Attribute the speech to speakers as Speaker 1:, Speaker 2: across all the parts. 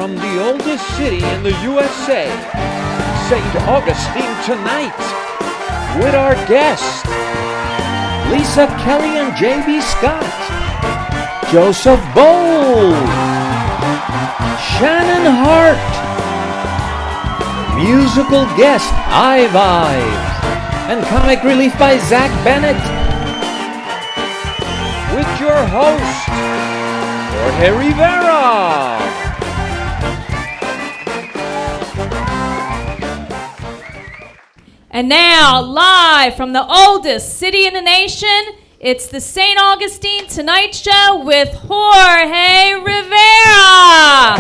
Speaker 1: from the oldest city in the USA, St. Augustine tonight, with our guests, Lisa Kelly and J.B. Scott, Joseph Boles, Shannon Hart, musical guest I Vibes, and comic relief by Zach Bennett, with your host, Jorge Rivera.
Speaker 2: And now, live from the oldest city in the nation, it's the St. Augustine Tonight Show with Jorge Rivera.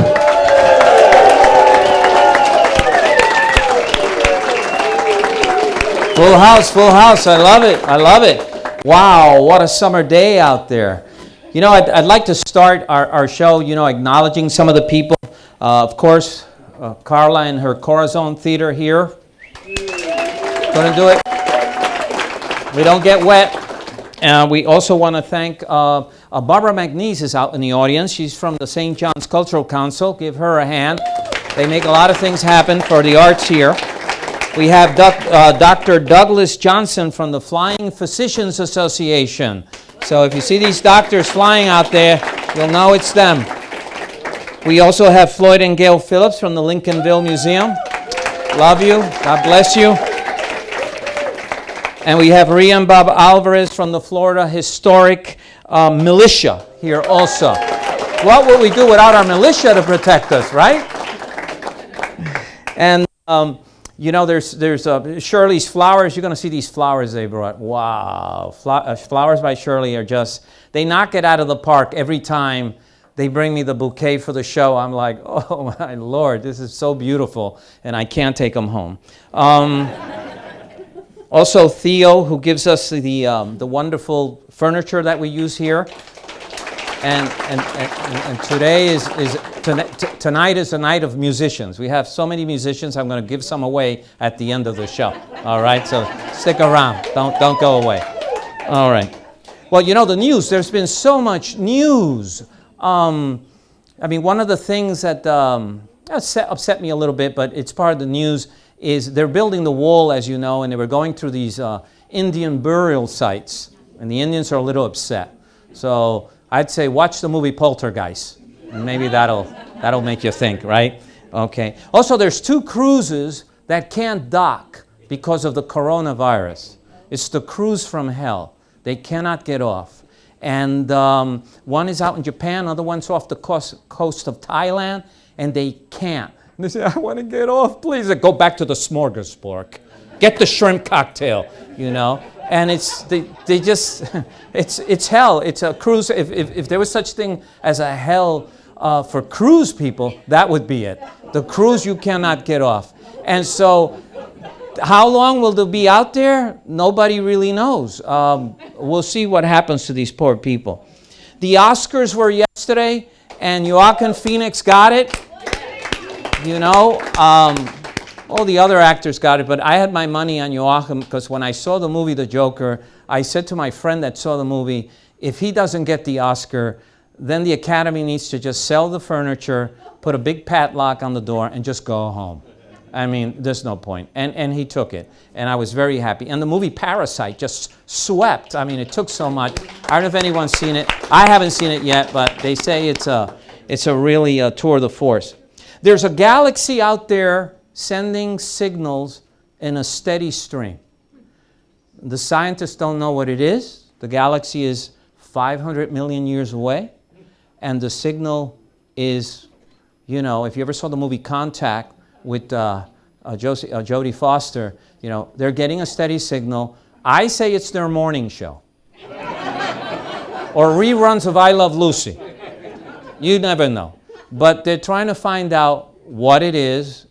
Speaker 3: Full house. I love it. Wow, what a summer day out there. You know, I'd like to start our show, acknowledging some of the people. Of course, Carla and her Corazon Theater here. Couldn't do it. We don't get wet. We also want to thank Barbara McNeese is out in the audience. She's from the St. John's Cultural Council. Give her a hand. They make a lot of things happen for the arts here. We have Dr. Douglas Johnson from the Flying Physicians Association. So if you see these doctors flying out there, you'll know it's them. We also have Floyd and Gail Phillips from the Lincolnville Museum. Love you. God bless you. And we have Ria and Bob Alvarez from the Florida Historic Militia here also. What would we do without our militia to protect us, right? And, there's Shirley's Flowers. You're going to see these flowers they brought. Wow. Flowers by Shirley are just, they knock it out of the park every time they bring me the bouquet for the show. I'm like, oh, my Lord, this is so beautiful. And I can't take them home. Also, Theo, who gives us the wonderful furniture that we use here, and tonight is a night of musicians. We have so many musicians. I'm going to give some away at the end of the show. All right, so stick around. Don't go away. All right. Well, the news. There's been so much news. One of the things that upset me a little bit, but it's part of the news, is they're building the wall, as you know, and they were going through these Indian burial sites, and the Indians are a little upset. So I'd say watch the movie Poltergeist, and maybe that'll make you think, right? Okay. Also, there's 2 cruises that can't dock because of the coronavirus. It's the cruise from hell. They cannot get off. And one is out in Japan, other one's off the coast of Thailand, and they can't. And they say, I want to get off, please. I go back to the smorgasbord. Get the shrimp cocktail, And it's hell. It's a cruise. If there was such thing as a hell for cruise people, that would be it. The cruise you cannot get off. And so how long will they be out there? Nobody really knows. We'll see what happens to these poor people. The Oscars were yesterday, and Joaquin Phoenix got it. All the other actors got it, but I had my money on Joaquin because when I saw the movie The Joker, I said to my friend that saw the movie, if he doesn't get the Oscar, then the Academy needs to just sell the furniture, put a big padlock on the door, and just go home. There's no point. And he took it, and I was very happy. And the movie Parasite just swept. It took so much. I don't know if anyone's seen it. I haven't seen it yet, but they say it's a really tour de force. There's a galaxy out there sending signals in a steady stream. The scientists don't know what it is. The galaxy is 500 million years away, and the signal is, if you ever saw the movie Contact with Jodie Foster, they're getting a steady signal. I say it's their morning show. Or reruns of I Love Lucy. You never know. But they're trying to find out what it is.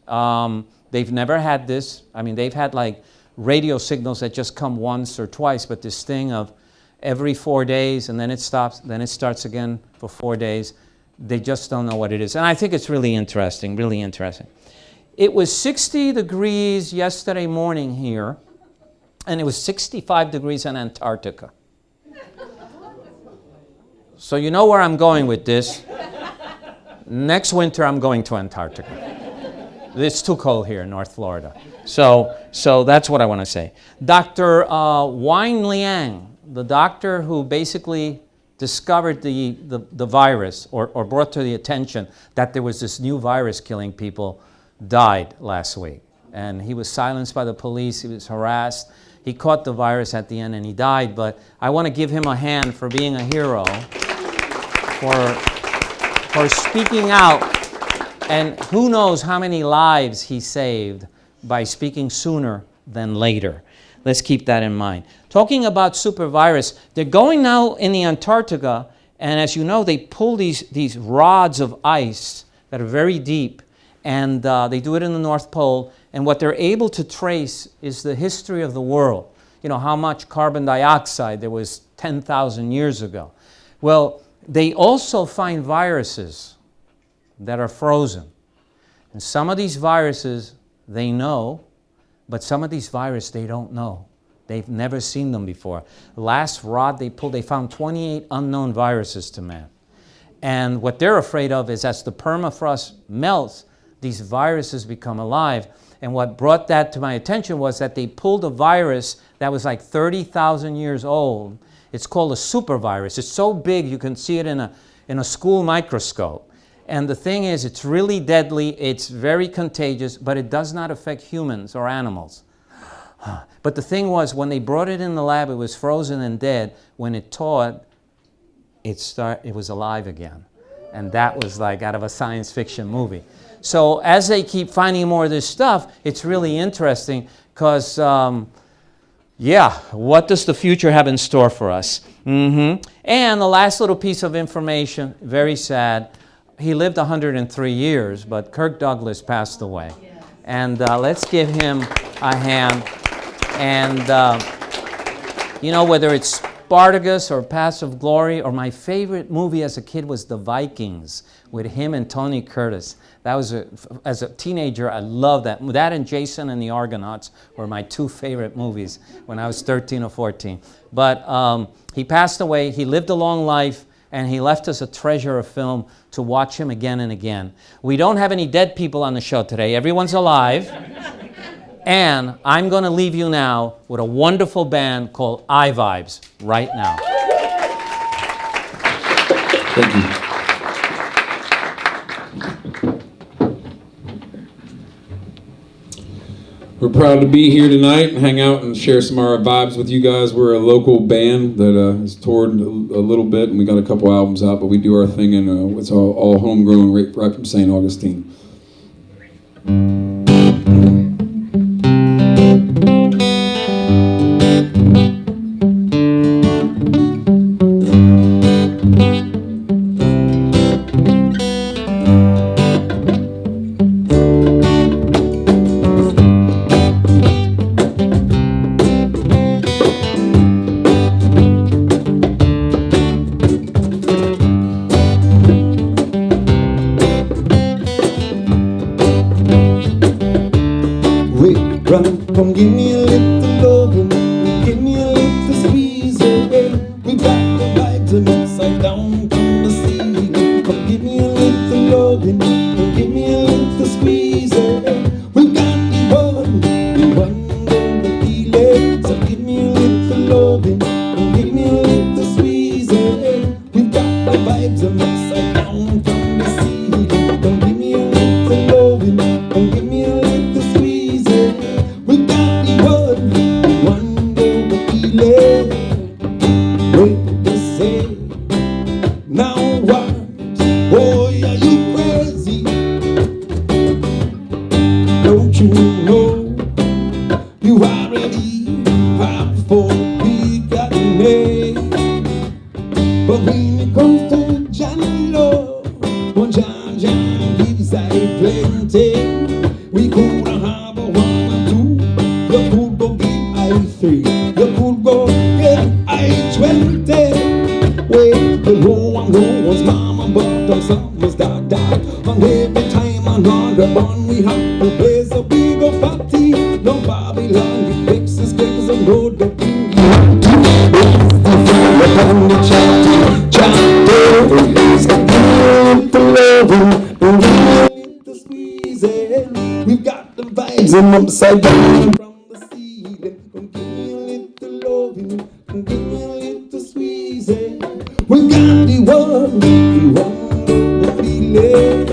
Speaker 3: They've never had this. They've had like radio signals that just come once or twice, but this thing of every 4 days and then it stops, then it starts again for 4 days. They just don't know what it is. And I think it's really interesting, really interesting. It was 60 degrees yesterday morning here, and it was 65 degrees in Antarctica. So you know where I'm going with this. Next winter, I'm going to Antarctica. It's too cold here in North Florida. So that's what I want to say. Dr. Wang Liang, the doctor who basically discovered the virus or brought to the attention that there was this new virus killing people, died last week. And he was silenced by the police. He was harassed. He caught the virus at the end and he died. But I want to give him a hand for being a hero, for speaking out. And who knows how many lives he saved by speaking sooner than later. Let's keep that in mind. Talking about super virus, they're going now in the Antarctica, and as you know, they pull these rods of ice that are very deep, and they do it in the North Pole, and what they're able to trace is the history of the world. You know, how much carbon dioxide there was 10,000 years ago. Well, they also find viruses that are frozen. And some of these viruses they know, but some of these viruses they don't know. They've never seen them before. The last rod they pulled, they found 28 unknown viruses to man. And what they're afraid of is as the permafrost melts, these viruses become alive. And what brought that to my attention was that they pulled a virus that was like 30,000 years old. It's called a supervirus. It's so big you can see it in a school microscope. And the thing is, it's really deadly, it's very contagious, but it does not affect humans or animals. But the thing was, when they brought it in the lab, it was frozen and dead. When it thawed, it was alive again. And that was like out of a science fiction movie. So as they keep finding more of this stuff, it's really interesting because, what does the future have in store for us? And the last little piece of information, very sad. He lived 103 years, but Kirk Douglas passed away. And let's give him a hand. And, whether it's Spartacus or Paths of Glory, or my favorite movie as a kid was The Vikings with him and Tony Curtis. That was, as a teenager, I loved that. That and Jason and the Argonauts were my two favorite movies when I was 13 or 14. But he passed away. He lived a long life. And he left us a treasure of film to watch him again and again. We don't have any dead people on the show today. Everyone's alive. And I'm going to leave you now with a wonderful band called iVibes right now.
Speaker 4: Thank you. We're proud to be here tonight and hang out and share some of our vibes with you guys. We're a local band that has toured a little bit, and we got a couple albums out, but we do our thing, and it's all homegrown right from St. Augustine.
Speaker 5: Come give me a little loving, give me a little squeeze, hey. We got the vibes and upside down from the sea. Come give me a little loving, give me a little squeeze, hey. We got the one the feeling. So give me a little loving, give me a little squeeze, hey. We got the vibes and upside down from the sea. Come give me a little loving, give me a little squeeze, hey. We got the one the feeling. Wait to say, now what? Boy, are you crazy? Don't you know you already have forgotten me? But when it comes to Johnny Love, one John gives I plenty. We could have a 1 or 2. You could go give I 3. You could go get I 20. Wait, the no one's mama, but the summer's dad. And every time another one we have to place a big old party. No Babylon, we fix the skills and go the king. It's the fire upon the chapter. It's the loving, and give me a little squeeze. We've got the vibes and upside down from the ceiling. Come give me a little loving, and give me a little squeeze. We got the one the feeling.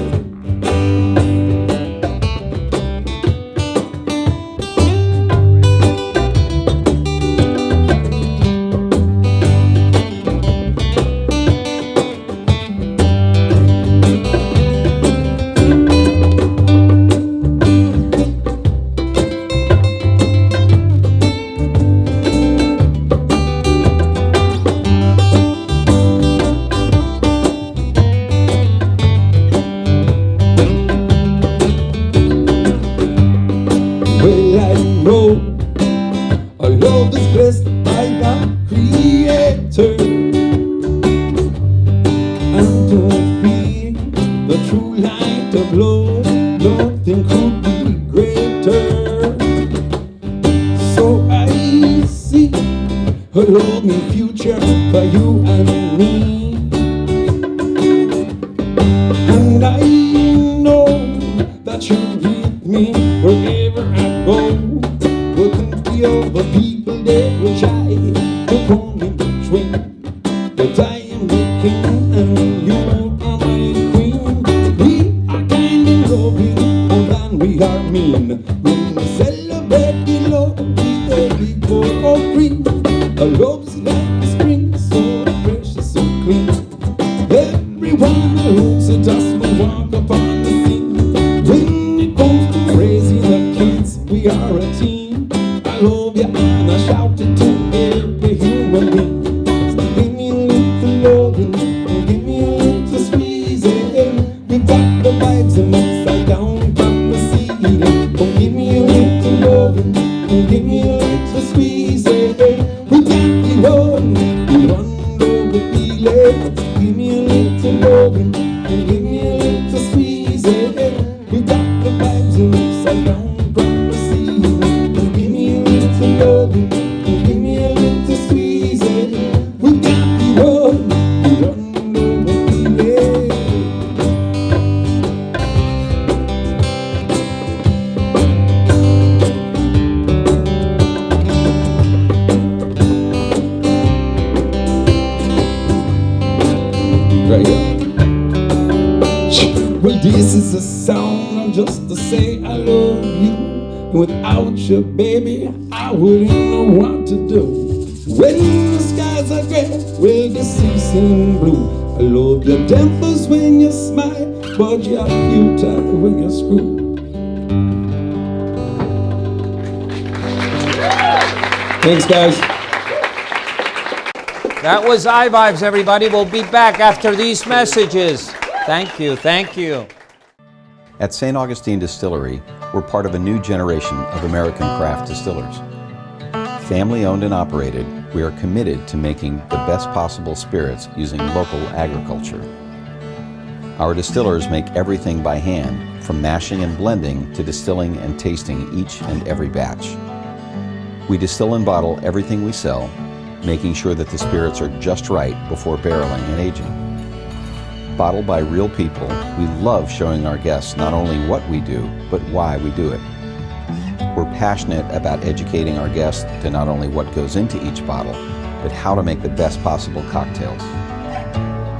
Speaker 5: Baby, I wouldn't know what to do. When the skies are gray, will the sea seem blue? I love your dimples when you smile, but you're futile when you screw. Thanks, guys.
Speaker 3: That was iVibes, everybody. We'll be back after these messages. Thank you, thank you.
Speaker 6: At St. Augustine Distillery, we're part of a new generation of American craft distillers. Family owned and operated, we are committed to making the best possible spirits using local agriculture. Our distillers make everything by hand, from mashing and blending to distilling and tasting each and every batch. We distill and bottle everything we sell, making sure that the spirits are just right before barreling and aging. Bottled by real people, we love showing our guests not only what we do, but why we do it. We're passionate about educating our guests to not only what goes into each bottle, but how to make the best possible cocktails.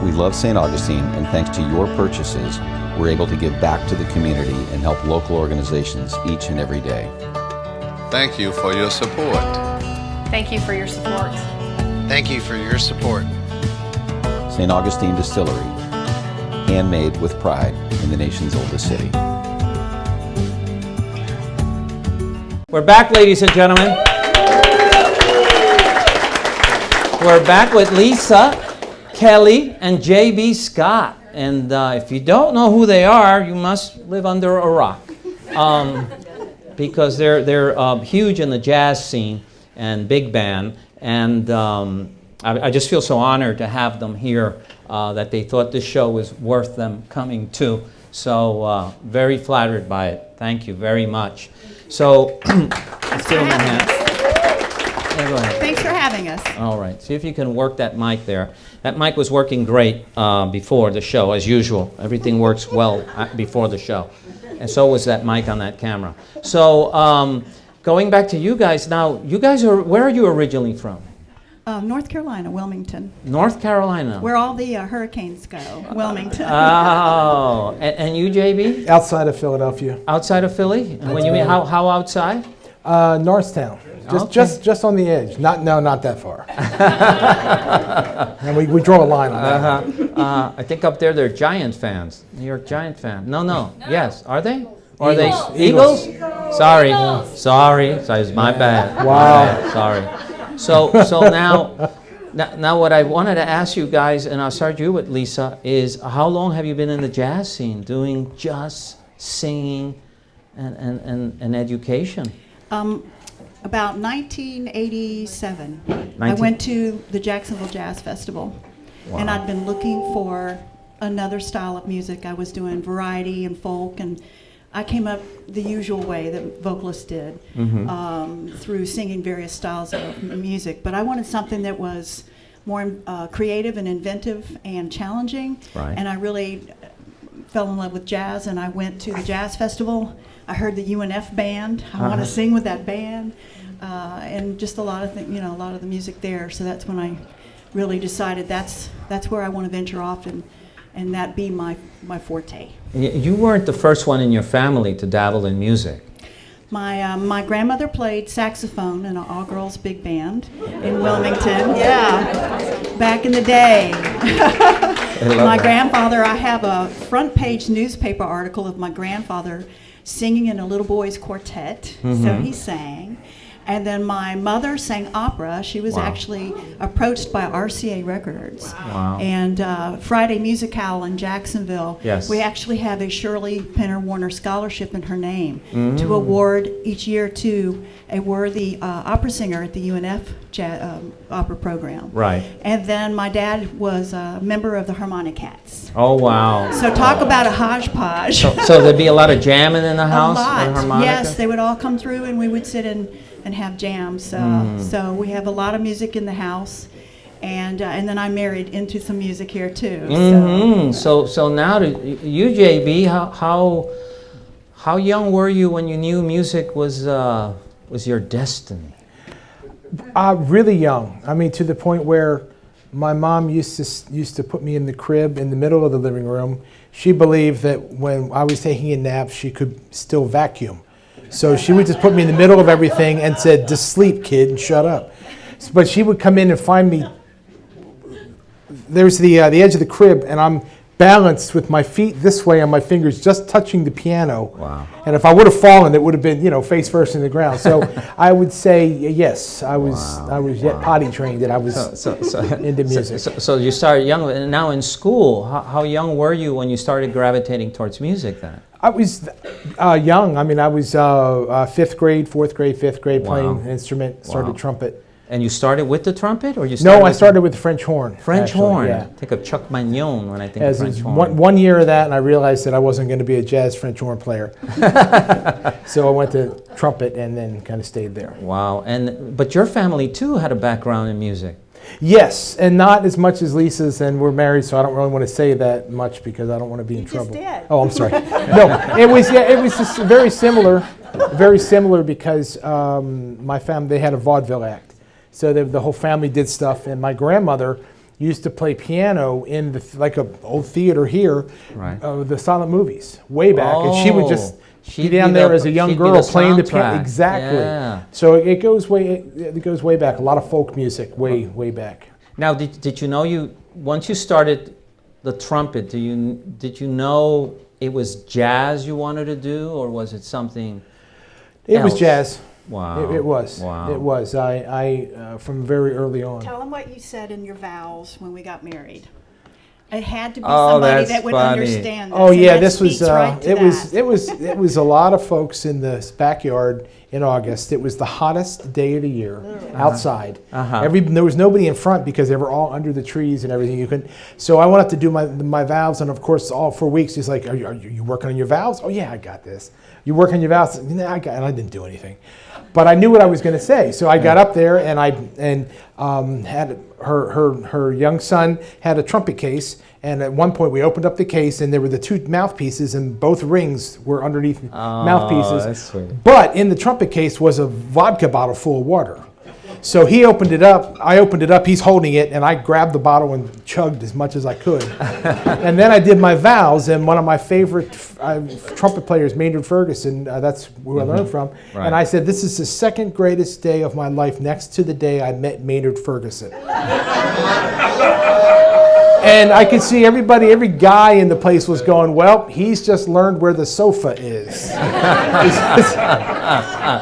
Speaker 6: We love St. Augustine, and thanks to your purchases, we're able to give back to the community and help local organizations each and every day.
Speaker 7: Thank you for your support.
Speaker 8: Thank you for your support.
Speaker 9: Thank you for your support.
Speaker 6: St. Augustine Distillery, handmade with pride in the nation's oldest city.
Speaker 3: We're back, ladies and gentlemen. We're back with Lisa, Kelly, and J.B. Scott. And if you don't know who they are, you must live under a rock. Because they're huge in the jazz scene and big band. And I just feel so honored to have them here, that they thought this show was worth them coming to. So very flattered by it. Thank you very much. So let's give them a hand. Yeah, go ahead.
Speaker 10: Thanks for having us.
Speaker 3: All right. See if you can work that mic there. That mic was working great before the show, as usual. Everything works well before the show. And so was that mic on that camera. So going back to you guys now, you guys are, where are you originally from?
Speaker 10: North Carolina, Wilmington,
Speaker 3: North Carolina.
Speaker 10: where all the hurricanes go. Wilmington.
Speaker 3: Oh, and you, JB?
Speaker 11: Outside of Philadelphia.
Speaker 3: Outside of Philly? And when you mean how outside?
Speaker 11: Northtown. Just on the edge. Not that far. And we draw a line on that.
Speaker 3: I think up there they're Giant fans. New York Giant fan. No. Yes, are they? Or are they Eagles? Sorry. Sorry, it's my bad.
Speaker 11: Wow.
Speaker 3: My bad. Sorry. So now what I wanted to ask you guys, and I'll start you with Lisa, is how long have you been in the jazz scene doing just singing and education?
Speaker 10: About 1987, I went to the Jacksonville Jazz Festival, and I'd been looking for another style of music. I was doing variety and folk, and I came up the usual way that vocalists did, through singing various styles of music. But I wanted something that was more creative and inventive and challenging.
Speaker 3: Right.
Speaker 10: And I really fell in love with jazz, and I went to the Jazz Festival. I heard the UNF band. I want to sing with that band, and just a lot of a lot of the music there. So that's when I really decided that's where I want to venture off and that be my forte.
Speaker 3: You weren't the first one in your family to dabble in music.
Speaker 10: My grandmother played saxophone in an all-girls big band in Wilmington. Yeah, back in the day. My grandfather, I have a front-page newspaper article of my grandfather singing in a little boys quartet. So he sang. And then my mother sang opera. She was actually approached by RCA Records.
Speaker 3: Wow.
Speaker 10: And Friday Musicale in Jacksonville.
Speaker 3: Yes.
Speaker 10: We actually have a Shirley Penner Warner Scholarship in her name to award each year to a worthy opera singer at the UNF opera program.
Speaker 3: Right.
Speaker 10: And then my dad was a member of the Harmonic Cats.
Speaker 3: Oh, wow.
Speaker 10: So talk about a hodgepodge.
Speaker 3: So there'd be a lot of jamming in the house?
Speaker 10: A lot.
Speaker 3: With harmonica?
Speaker 10: Yes, they would all come through and we would sit and have jams. So we have a lot of music in the house, and then I married into some music here too.
Speaker 3: So now you, JB, how young were you when you knew music was your destiny?
Speaker 11: Really young. I mean, to the point where my mom used to put me in the crib in the middle of the living room. She believed that when I was taking a nap, she could still vacuum. So she would just put me in the middle of everything and said, "Just sleep, kid, and shut up." But she would come in and find me. There's the edge of the crib, and I'm balanced with my feet this way and my fingers just touching the piano.
Speaker 3: Wow.
Speaker 11: And if I would have fallen, it would have been, face first in the ground. So I would say yes, I was yet potty trained, that I was into music.
Speaker 3: So you started young, and now in school, how young were you when you started gravitating towards music then?
Speaker 11: I was young. I mean, I was 5th grade, 4th grade, 5th grade playing an instrument, started trumpet.
Speaker 3: And you started with the trumpet, or you started?
Speaker 11: No, I started with the French horn.
Speaker 3: French horn.
Speaker 11: Yeah.
Speaker 3: Think of Chuck Magnon when I think of French horn.
Speaker 11: One year of that, and I realized that I wasn't going to be a jazz French horn player. So I went to trumpet and then kind of stayed there.
Speaker 3: Wow. But your family too had a background in music.
Speaker 11: Yes, and not as much as Lisa's, and we're married, so I don't really want to say that much because I don't want to be in trouble.
Speaker 10: You just did.
Speaker 11: Oh, I'm sorry. No, it was just very similar because my family, they had a vaudeville act. So the whole family did stuff, and my grandmother used to play piano in like a old theater here, the silent movies, way back, and she would just be down there as a young girl playing the piano. Exactly. Yeah. So it goes way back. A lot of folk music, way back.
Speaker 3: Now, did you know once you started the trumpet? Did you know it was jazz you wanted to do, or was it something?
Speaker 11: It was jazz.
Speaker 3: Wow.
Speaker 11: It was.
Speaker 3: Wow.
Speaker 11: It was. I from very early on.
Speaker 10: Tell them what you said in your vows when we got married. It had to be somebody that would understand this.
Speaker 11: Oh yeah, this was
Speaker 10: right
Speaker 11: it was a lot of folks in the backyard in August. It was the hottest day of the year outside. There was nobody in front because they were all under the trees and everything. So I went up to do my vows, and of course, all 4 weeks he's like, "Are you working on your vows?" "Oh yeah, I got this." "You working on your vows?" "No, I didn't do anything." but I knew what I was going to say. So I got up there and had her young son had a trumpet case. And at one point we opened up the case and there were the two mouthpieces and both rings were underneath mouthpieces.
Speaker 3: That's sweet.
Speaker 11: But in the trumpet case was a vodka bottle full of water. So he opened it up, I opened it up, he's holding it, and I grabbed the bottle and chugged as much as I could. And then I did my vows, and one of my favorite trumpet players, Maynard Ferguson, that's who I learned from, and I said, this is the second greatest day of my life next to the day I met Maynard Ferguson. And I could see everybody, every guy in the place was going, well, he's just learned where the sofa is.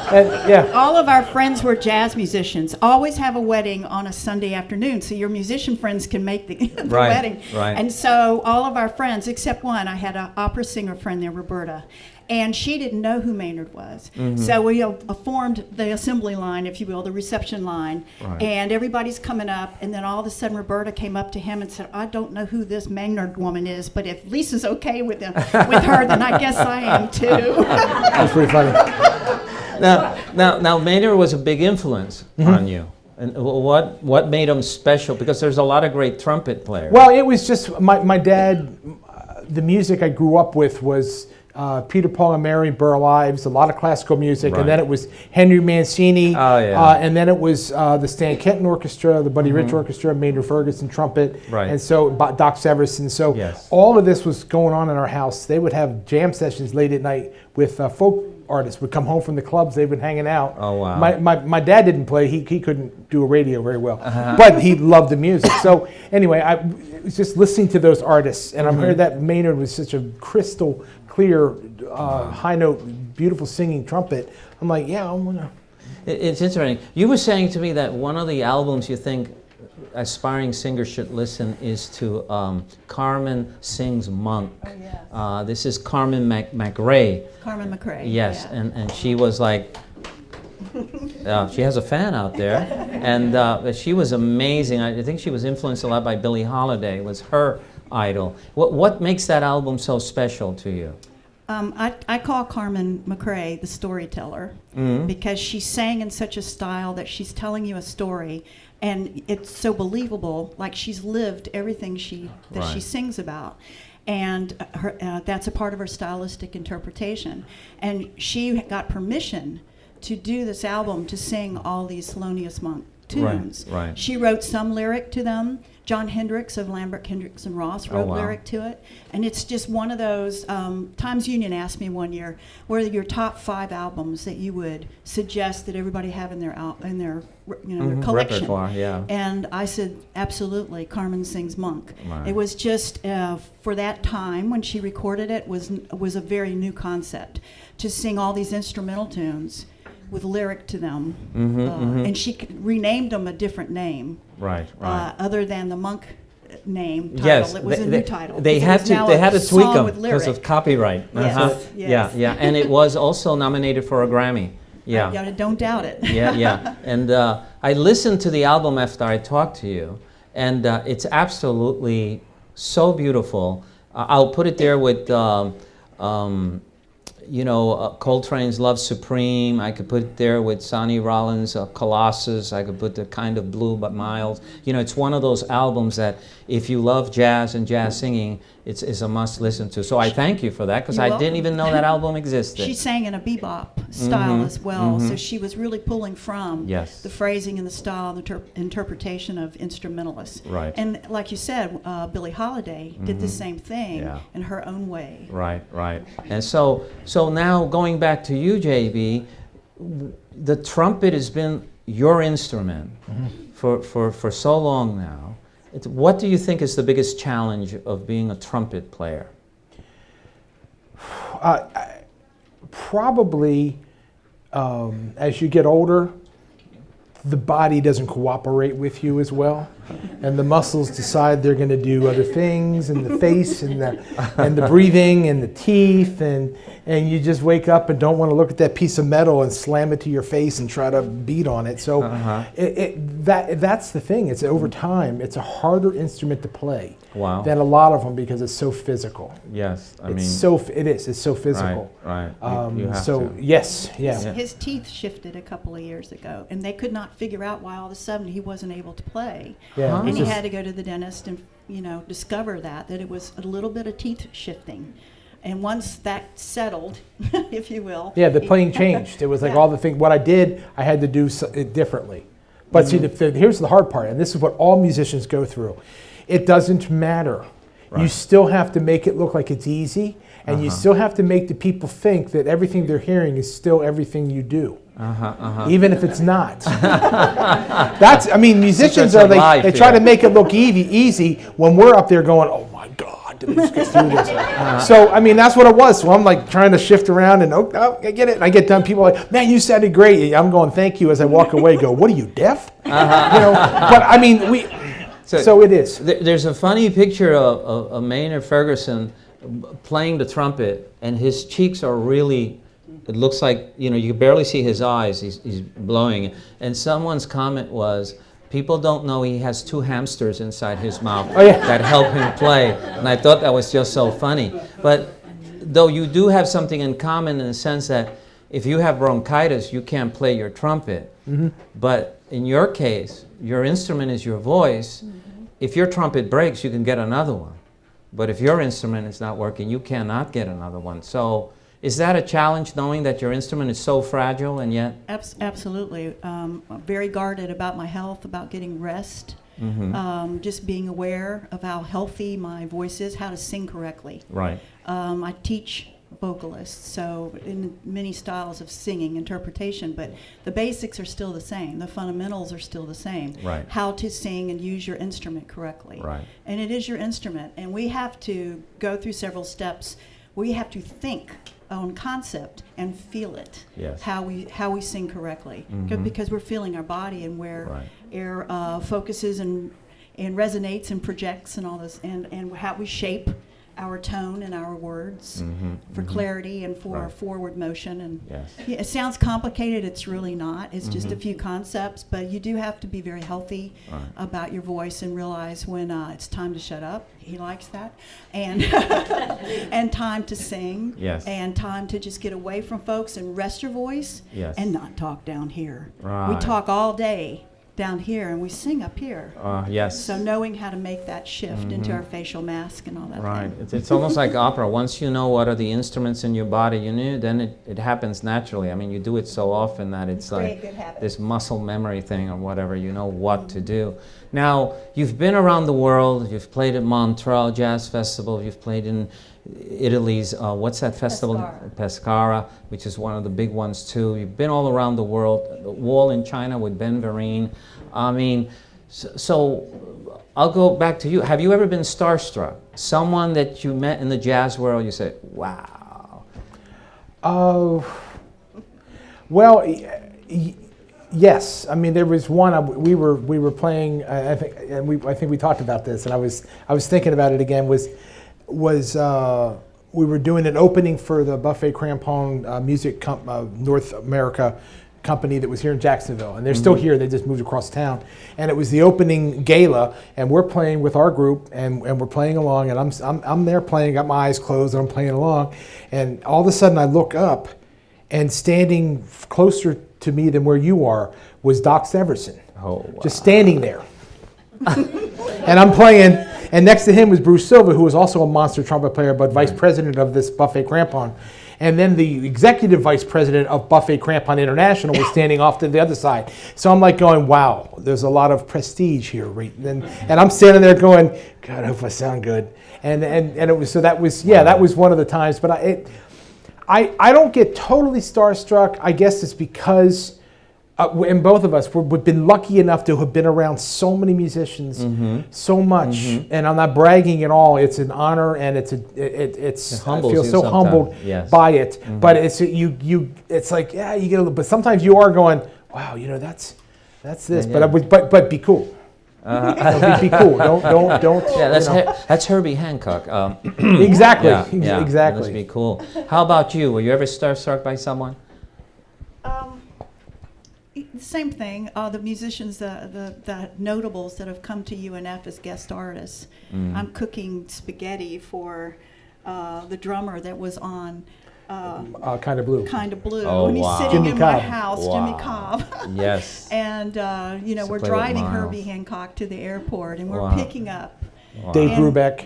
Speaker 11: And, yeah.
Speaker 10: All of our friends were jazz musicians. Always have a wedding on a Sunday afternoon, so your musician friends can make the wedding.
Speaker 3: Right.
Speaker 10: And so all of our friends, except one, I had an opera singer friend there, Roberta, and she didn't know who Maynard was. So we formed the assembly line, if you will, the reception line, and everybody's coming up, and then all of a sudden Roberta came up to him and said, I don't know who this Maynard woman is, but if Lisa's okay with her, then I guess I am too.
Speaker 11: That's pretty funny.
Speaker 3: Now, Maynard was a big influence on you. And what made him special? Because there's a lot of great trumpet players.
Speaker 11: Well, it was just my dad. The music I grew up with was Peter, Paul, and Mary, Burl Ives, a lot of classical music, and then it was Henry Mancini, and then it was the Stan Kenton Orchestra, the Buddy Rich Orchestra, Maynard Ferguson trumpet, and so Doc Severson. So all of this was going on in our house. They would have jam sessions late at night with folk artists would come home from the clubs. They've been hanging out.
Speaker 3: Oh, wow.
Speaker 11: My dad didn't play. He couldn't do a radio very well, but he loved the music. So anyway, I was just listening to those artists, and I heard that Maynard was such a crystal clear, high note, beautiful singing trumpet. I'm like, yeah, I'm gonna.
Speaker 3: It's interesting. You were saying to me that one of the albums you think aspiring singers should listen is to Carmen Sings Monk.
Speaker 10: Oh, yes.
Speaker 3: This is Carmen McRae.
Speaker 10: Carmen McRae.
Speaker 3: Yes, yeah. and she was like, she has a fan out there, and she was amazing. I think she was influenced a lot by Billie Holiday. It was her idol. What makes that album so special to you?
Speaker 10: I call Carmen McRae the storyteller because she sang in such a style that she's telling you a story, and it's so believable, like she's lived everything she sings about. And that's a part of her stylistic interpretation. And she got permission to do this album to sing all these Thelonious Monk tunes.
Speaker 3: Right.
Speaker 10: She wrote some lyric to them. John Hendricks of Lambert, Hendricks and Ross wrote lyric to it. And it's just one of those, Times Union asked me one year, what are your top 5 albums that you would suggest that everybody have in their their collection?
Speaker 3: Repertoire, yeah.
Speaker 10: And I said, absolutely, Carmen Sings Monk.
Speaker 3: Right.
Speaker 10: It was just, for that time when she recorded it, was a very new concept, to sing all these instrumental tunes with lyric to them. And she renamed them a different name.
Speaker 3: Right.
Speaker 10: Other than the Monk name title.
Speaker 3: Yes,
Speaker 10: it was a new title.
Speaker 3: They had to tweak them because of copyright.
Speaker 10: Yes.
Speaker 3: Yeah, and it was also nominated for a Grammy. Yeah.
Speaker 10: Don't doubt it.
Speaker 3: Yeah. And I listened to the album after I talked to you, and it's absolutely so beautiful. I'll put it there with Coltrane's Love Supreme. I could put it there with Sonny Rollins' Colossus. I could put The Kind of Blue but Miles. It's one of those albums that if you love jazz and jazz singing, it's a must listen to. So I thank you for that, because I didn't even know that album existed.
Speaker 10: She sang in a bebop style as well, so she was really pulling from the phrasing and the style and the interpretation of instrumentalists.
Speaker 3: Right.
Speaker 10: And like you said, Billie Holiday did the same thing in her own way.
Speaker 3: Right. And so now going back to you, JB, the trumpet has been your instrument for so long now. What do you think is the biggest challenge of being a trumpet player?
Speaker 11: Probably as you get older, the body doesn't cooperate with you as well. and the muscles decide they're going to do other things, and the face, and the breathing, and the teeth, and you just wake up and don't want to look at that piece of metal and slam it to your face and try to beat on it. So that's the thing. It's over time. It's a harder instrument to play than a lot of them because it's so physical.
Speaker 3: Yes,
Speaker 11: It is. It's so physical.
Speaker 3: Right.
Speaker 11: You have to. Yes, yeah.
Speaker 10: His teeth shifted a couple of years ago, and they could not figure out why all of a sudden he wasn't able to play.
Speaker 11: Yeah,
Speaker 10: and he had to go to the dentist and discover that it was a little bit of teeth shifting. And once that settled, if you will.
Speaker 11: Yeah, the playing changed. It was like all the things. What I did, I had to do it differently. But see, here's the hard part, and this is what all musicians go through. It doesn't matter. Right. You still have to make it look like it's easy, and you still have to make the people think that everything they're hearing is still everything you do. Even if it's not. Musicians they try to make it look easy when we're up there going, oh my God. Did we just get through this? So, that's what it was. So I'm like trying to shift around and, I get it. And I get done. People are like, man, you sounded great. I'm going, thank you. As I walk away, go, what are you, deaf? So it is.
Speaker 3: There's a funny picture of Maynard Ferguson playing the trumpet, and his cheeks are really, it looks like, you can barely see his eyes. He's blowing. And someone's comment was, people don't know he has 2 hamsters inside his mouth that help him play. And I thought that was just so funny. But though you do have something in common in the sense that if you have bronchitis, you can't play your trumpet. But in your case, your instrument is your voice. If your trumpet breaks, you can get another one. But if your instrument is not working, you cannot get another one. So is that a challenge, knowing that your instrument is so fragile and yet?
Speaker 10: Absolutely. I'm very guarded about my health, about getting rest, just being aware of how healthy my voice is, how to sing correctly.
Speaker 3: Right.
Speaker 10: I teach vocalists, so in many styles of singing, interpretation, but the basics are still the same. The fundamentals are still the same.
Speaker 3: Right.
Speaker 10: How to sing and use your instrument correctly.
Speaker 3: Right.
Speaker 10: And it is your instrument, and we have to go through several steps. We have to think on concept and feel it.
Speaker 3: Yes.
Speaker 10: How we sing correctly, because we're feeling our body and where air focuses and resonates and projects and all this, and how we shape our tone and our words for clarity and for forward motion. And it sounds complicated. It's really not. It's just a few concepts, but you do have to be very healthy about your voice and realize when it's time to shut up. He likes that. And and time to sing.
Speaker 3: Yes.
Speaker 10: And time to just get away from folks and rest your voice and not talk down here.
Speaker 3: Right.
Speaker 10: We talk all day down here and we sing up here.
Speaker 3: Yes.
Speaker 10: So knowing how to make that shift into our facial mask and all that.
Speaker 3: Right. It's almost like opera. Once you know what are the instruments in your body, then it happens naturally. You do it so often that it's like this muscle memory thing or whatever. You know what to do. Now, you've been around the world. You've played at Montreux Jazz Festival. You've played in Italy's, what's that festival? Pescara, which is one of the big ones too. You've been all around the world. The Wall in China with Ben Vereen. So I'll go back to you. Have you ever been starstruck? Someone that you met in the jazz world, you say, wow.
Speaker 11: Well, yes. There was one we were playing. I think we talked about this, and I was thinking about it again. We were doing an opening for the Buffet Crampon Music North America company that was here in Jacksonville, and they're still here. They just moved across town, and it was the opening gala, and we're playing with our group, and we're playing along, and I'm there playing, got my eyes closed, and I'm playing along, and all of a sudden I look up, and standing closer to me than where you are was Doc Severson, just standing there, and I'm playing, and next to him was Bruce Silva, who was also a monster trumpet player, but vice president of this Buffet Crampon. And then the executive vice president of Buffet Crampon International was standing off to the other side. So I'm like going, wow, there's a lot of prestige here. Right? And I'm standing there going, God, I hope I sound good. And it was, so that was one of the times. But I don't get totally starstruck. I guess it's because, and both of us, we've been lucky enough to have been around so many musicians, so much, and I'm not bragging at all. It's an honor, and it I feel so humbled by it. But it's like, yeah, you get a little. But sometimes you are going, wow, that's this. Yeah. But be cool. Be cool. Don't.
Speaker 3: Yeah, that's Herbie Hancock.
Speaker 11: Exactly.
Speaker 3: Yeah,
Speaker 11: Exactly.
Speaker 3: Let's be cool. How about you? Were you ever starstruck by someone?
Speaker 10: Same thing. The musicians, the notables that have come to UNF as guest artists. I'm cooking spaghetti for the drummer that was on
Speaker 11: Kind of Blue.
Speaker 10: Kind of Blue.
Speaker 3: Oh,
Speaker 10: and he's
Speaker 3: wow.
Speaker 10: sitting
Speaker 11: Jimmy
Speaker 10: in
Speaker 11: Cobb.
Speaker 10: my house,
Speaker 3: Wow.
Speaker 10: Jimmy Cobb.
Speaker 3: Yes.
Speaker 10: And,
Speaker 3: To
Speaker 10: we're
Speaker 3: play with
Speaker 10: driving
Speaker 3: Miles.
Speaker 10: Herbie Hancock to the airport, and we're
Speaker 3: Wow.
Speaker 10: picking up.
Speaker 11: Dave
Speaker 10: And
Speaker 11: Brubeck.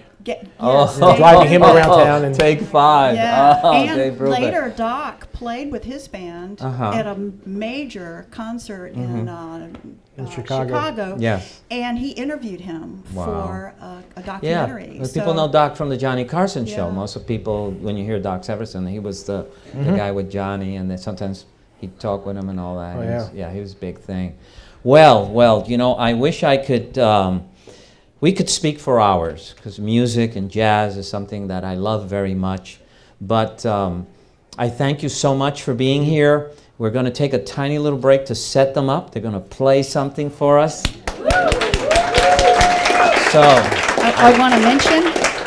Speaker 3: Oh,
Speaker 10: Dave
Speaker 11: driving him
Speaker 10: Brubeck.
Speaker 11: around town and
Speaker 3: Take 5.
Speaker 10: Yeah,
Speaker 3: Oh, Dave
Speaker 10: and
Speaker 3: Brubeck.
Speaker 10: later Doc played with his band at a major concert in Chicago.
Speaker 3: Yes.
Speaker 10: And he interviewed him
Speaker 3: Wow.
Speaker 10: for a
Speaker 3: Yeah,
Speaker 10: documentary.
Speaker 3: people know Doc from the Johnny Carson show.
Speaker 10: Yeah.
Speaker 3: Most of people, when you hear Doc Severson, he was the guy with Johnny, and then sometimes he'd talk with him and all that.
Speaker 11: Oh,
Speaker 3: He was a big thing. Well, I wish I could. We could speak for hours because music and jazz is something that I love very much. But I thank you so much for being here. We're going to take a tiny little break to set them up. They're going to play something for us. So
Speaker 10: I want to mention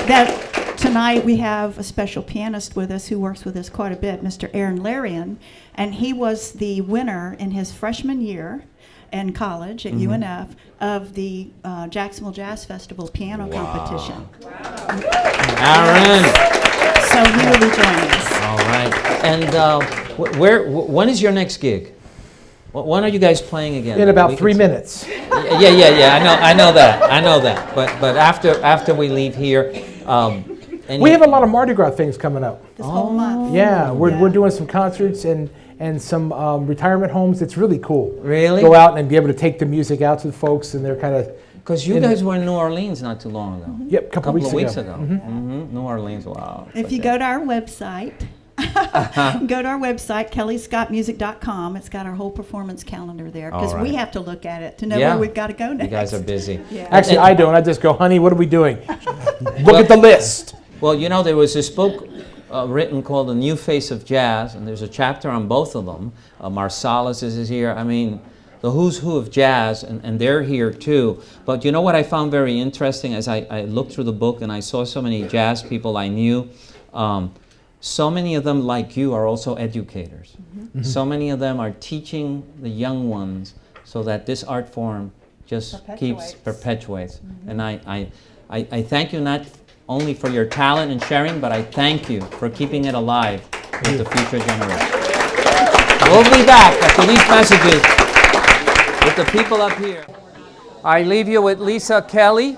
Speaker 10: that tonight we have a special pianist with us who works with us quite a bit, Mr. Aaron Larian, and he was the winner in his freshman year in college at UNF of the Jacksonville Jazz Festival piano competition.
Speaker 3: Aaron.
Speaker 10: So he will be joining us.
Speaker 3: All right. And when is your next gig? When are you guys playing again?
Speaker 11: In about 3 minutes.
Speaker 3: Yeah. I know that. But after we leave here,
Speaker 11: We have a lot of Mardi Gras things coming up.
Speaker 10: This whole month.
Speaker 11: Yeah, we're doing some concerts and some retirement homes. It's really cool.
Speaker 3: Really?
Speaker 11: Go out and be able to take the music out to the folks, and they're kind of.
Speaker 3: Because you guys were in New Orleans not too long ago.
Speaker 11: Yep, a couple
Speaker 3: of weeks ago.
Speaker 11: Mm-hmm.
Speaker 3: New Orleans, wow.
Speaker 10: If you go to our website, kellyscottmusic.com. It's got our whole performance calendar there because we have to look at it to know where we've got to go next.
Speaker 3: You guys are busy.
Speaker 10: Yeah.
Speaker 11: Actually, I don't. I just go, honey, what are we doing? Look at the list.
Speaker 3: Well, there was this book written called The New Face of Jazz, and there's a chapter on both of them. Marsalis is here. I mean, the who's who of jazz, and they're here too. But you know what I found very interesting as I looked through the book and I saw so many jazz people I knew. So many of them, like you, are also educators. Mm-hmm. So many of them are teaching the young ones so that this art form just perpetuates. Mm-hmm. And I thank you not only for your talent and sharing, but I thank you for keeping it alive with the future generation. We'll be back after these messages with the people up here. I leave you with Lisa Kelly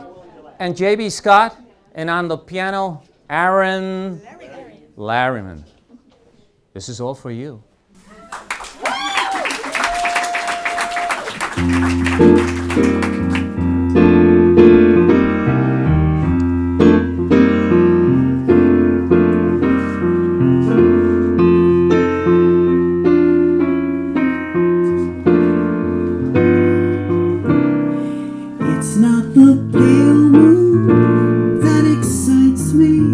Speaker 3: and J.B. Scott, and on the piano, Aaron Larryman. This is all for you.
Speaker 5: It's not the pale moon that excites me,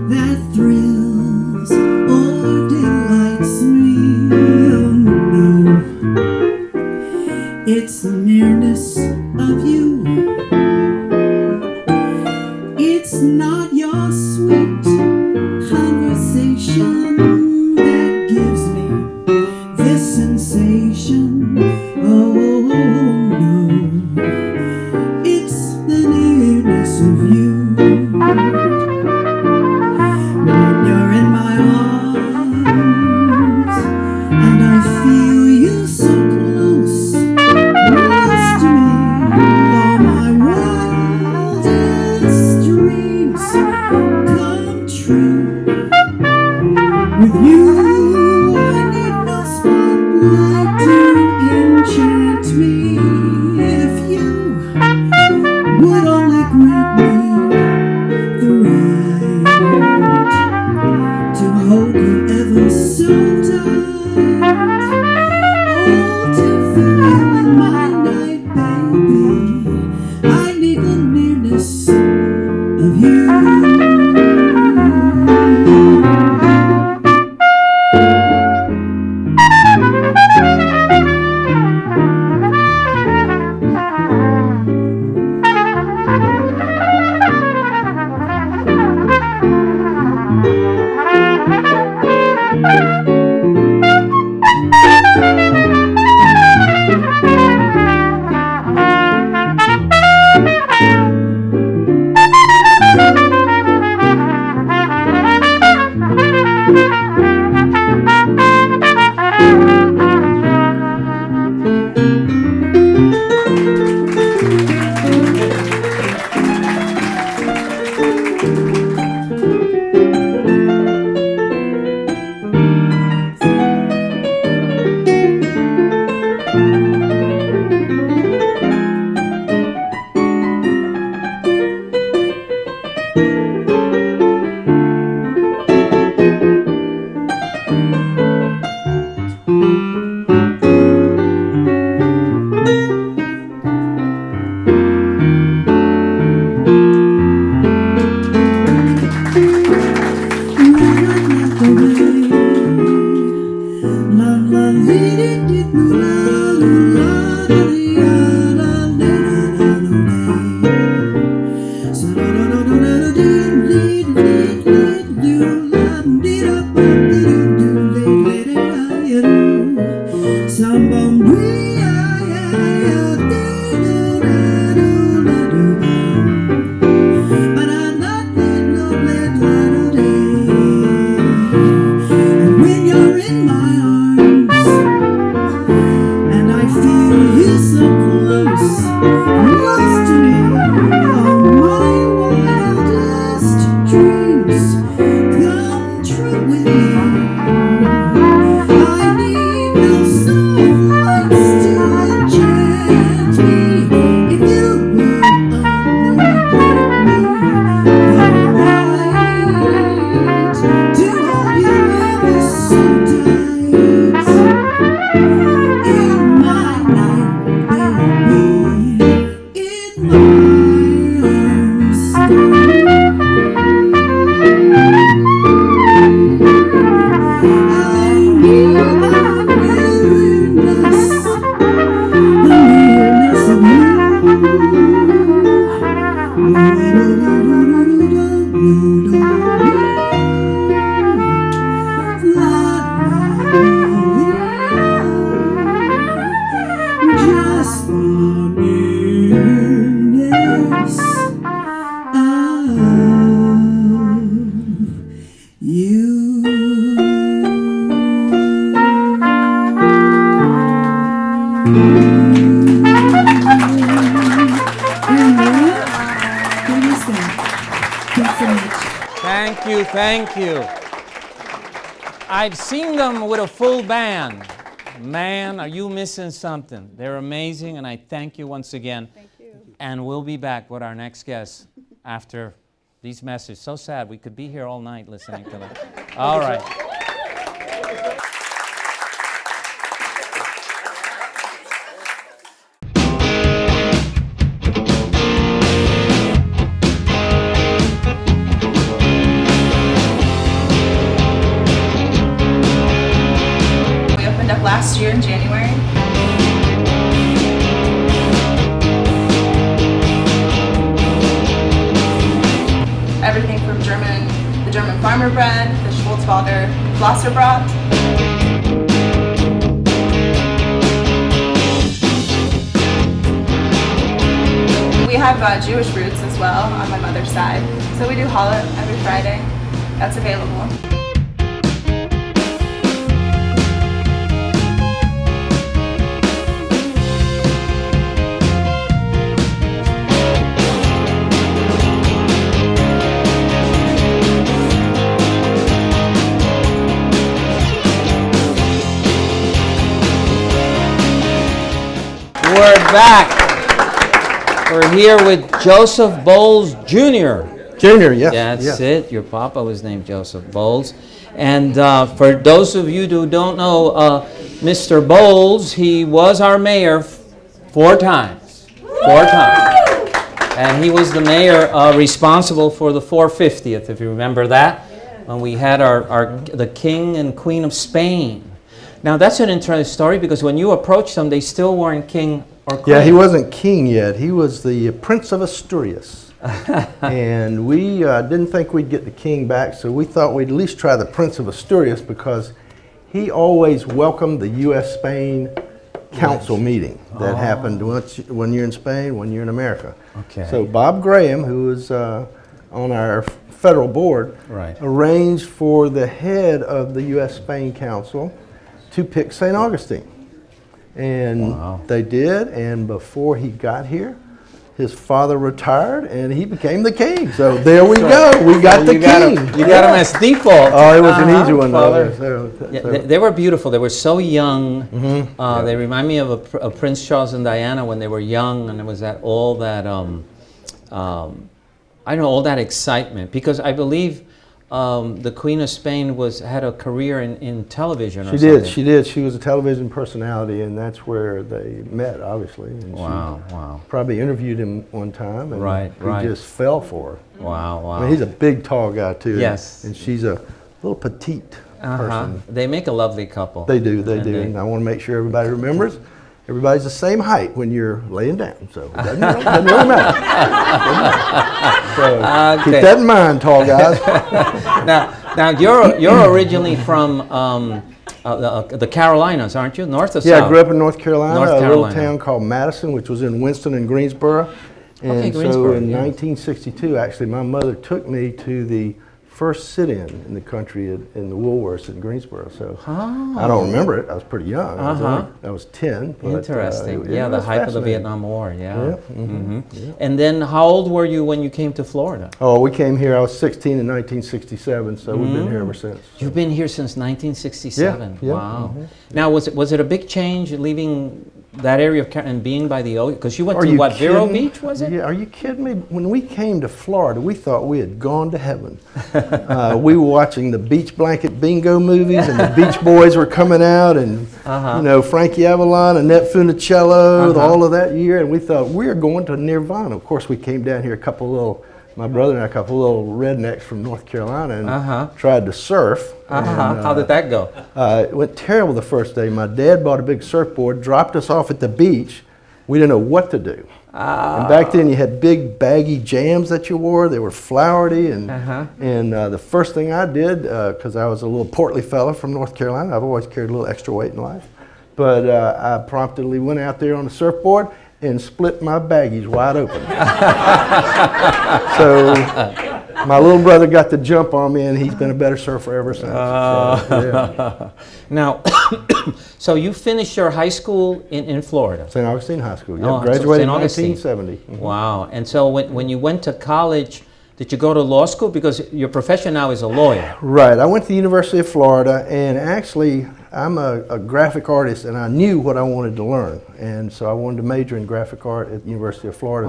Speaker 5: that thrills or delights me. Oh no, it's the nearness of you. It's not your sweet conversation that gives me this sensation. Oh no, it's the nearness of you. When you're in my arms and I feel you so close to me, all my wildest dreams come true. With you I need no spotlight to enchant me. If you would only grant me the right to hold you ever so tight, oh, to fill you in my night, baby, I need the nearness of you.
Speaker 3: Thank you. I've seen them with a full band. Man, are you missing something? They're amazing, and I thank you once again.
Speaker 10: Thank you.
Speaker 3: And we'll be back with our next guest after these messages. So sad. We could be here all night listening to them. All right.
Speaker 8: Last year in January. Everything from the German farmer bread, the Schwarzwälder Flosserbrat. We have Jewish roots as well on my mother's side, so we do challah every Friday. That's available.
Speaker 3: We're back. We're here with Joseph Boles Jr.
Speaker 12: Junior, yes.
Speaker 3: That's it. Your papa was named Joseph Boles. And for those of you who don't know Mr. Boles, he was our mayor 4 times. 4 times. And he was the mayor responsible for the 450th, if you remember that, when we had the King and Queen of Spain. Now, that's an interesting story because when you approached them, they still weren't king or queen.
Speaker 12: Yeah, he wasn't king yet. He was the Prince of Asturias. And we didn't think we'd get the king back, so we thought we'd at least try the Prince of Asturias because he always welcomed the U.S.-Spain council meeting that happened when you're in Spain, when you're in America.
Speaker 3: Okay.
Speaker 12: So Bob Graham, who was on our federal board,
Speaker 3: Right.
Speaker 12: arranged for the head of the U.S. Spain Council to pick St. Augustine. And they did, and before he got here, his father retired, and he became the king. So there we go. We got the king.
Speaker 3: You got him as default.
Speaker 12: Oh, it was an easy one,
Speaker 3: Father.
Speaker 12: though.
Speaker 3: They were beautiful. They were so young. They remind me of a Prince Charles and Diana when they were young, and there was all that excitement. Because I believe the Queen of Spain had a career in television. Or something.
Speaker 12: She did. She was a television personality, and that's where they met, obviously. And
Speaker 3: wow.
Speaker 12: Probably interviewed him one time, and
Speaker 3: Right.
Speaker 12: he just fell for her.
Speaker 3: Wow.
Speaker 12: I mean, he's a big, tall guy too.
Speaker 3: Yes.
Speaker 12: And she's a little petite person.
Speaker 3: They make a lovely couple.
Speaker 12: They do. And I want to make sure everybody remembers. Everybody's the same height when you're laying down, so it doesn't really matter. So keep that in mind, tall guys.
Speaker 3: Now you're originally from the Carolinas, aren't you? North or south?
Speaker 12: Yeah, I grew up in North Carolina,
Speaker 3: North
Speaker 12: a little town called Madison, which was in Winston and Greensboro. And so in 1962, actually, my mother took me to the first sit-in the country in the Woolworths in Greensboro. So I don't remember it. I was pretty young. I was 10. But,
Speaker 3: interesting.
Speaker 12: It
Speaker 3: the
Speaker 12: was
Speaker 3: hype of the Vietnam War. Yeah. And then how old were you when you came to Florida?
Speaker 12: Oh, we came here. I was 16 in 1967, so we've been here ever since.
Speaker 3: You've been here since 1967.
Speaker 12: Yeah.
Speaker 3: Wow. Now, was it a big change leaving that area of and being by the ocean? Because you went to what, Vero Beach, was it?
Speaker 12: Yeah, are you kidding me? When we came to Florida, we thought we had gone to heaven. We were watching the Beach Blanket Bingo movies, and the Beach Boys were coming out, and Frankie Avalon, Annette Funicello, all of that year, and we thought we're going to Nirvana. Of course, we came down here, my brother and I, a couple little rednecks from North Carolina, and tried to surf.
Speaker 3: How did that go?
Speaker 12: It went terrible the first day. My dad bought a big surfboard, dropped us off at the beach. We didn't know what to do. And back then you had big baggy jams that you wore. They were flowery. And the first thing I did, because I was a little portly fella from North Carolina, I've always carried a little extra weight in life, but I promptly went out there on the surfboard and split my baggies wide open. So my little brother got the jump on me, and he's been a better surfer ever since.
Speaker 3: Now, so you finished your high school in Florida?
Speaker 12: St. Augustine High School, graduated in 1970.
Speaker 3: Wow. And so when you went to college, did you go to law school? Because your profession now is a lawyer.
Speaker 12: Right. I went to the University of Florida, and actually I'm a graphic artist, and I knew what I wanted to learn. And so I wanted to major in graphic art at the University of Florida.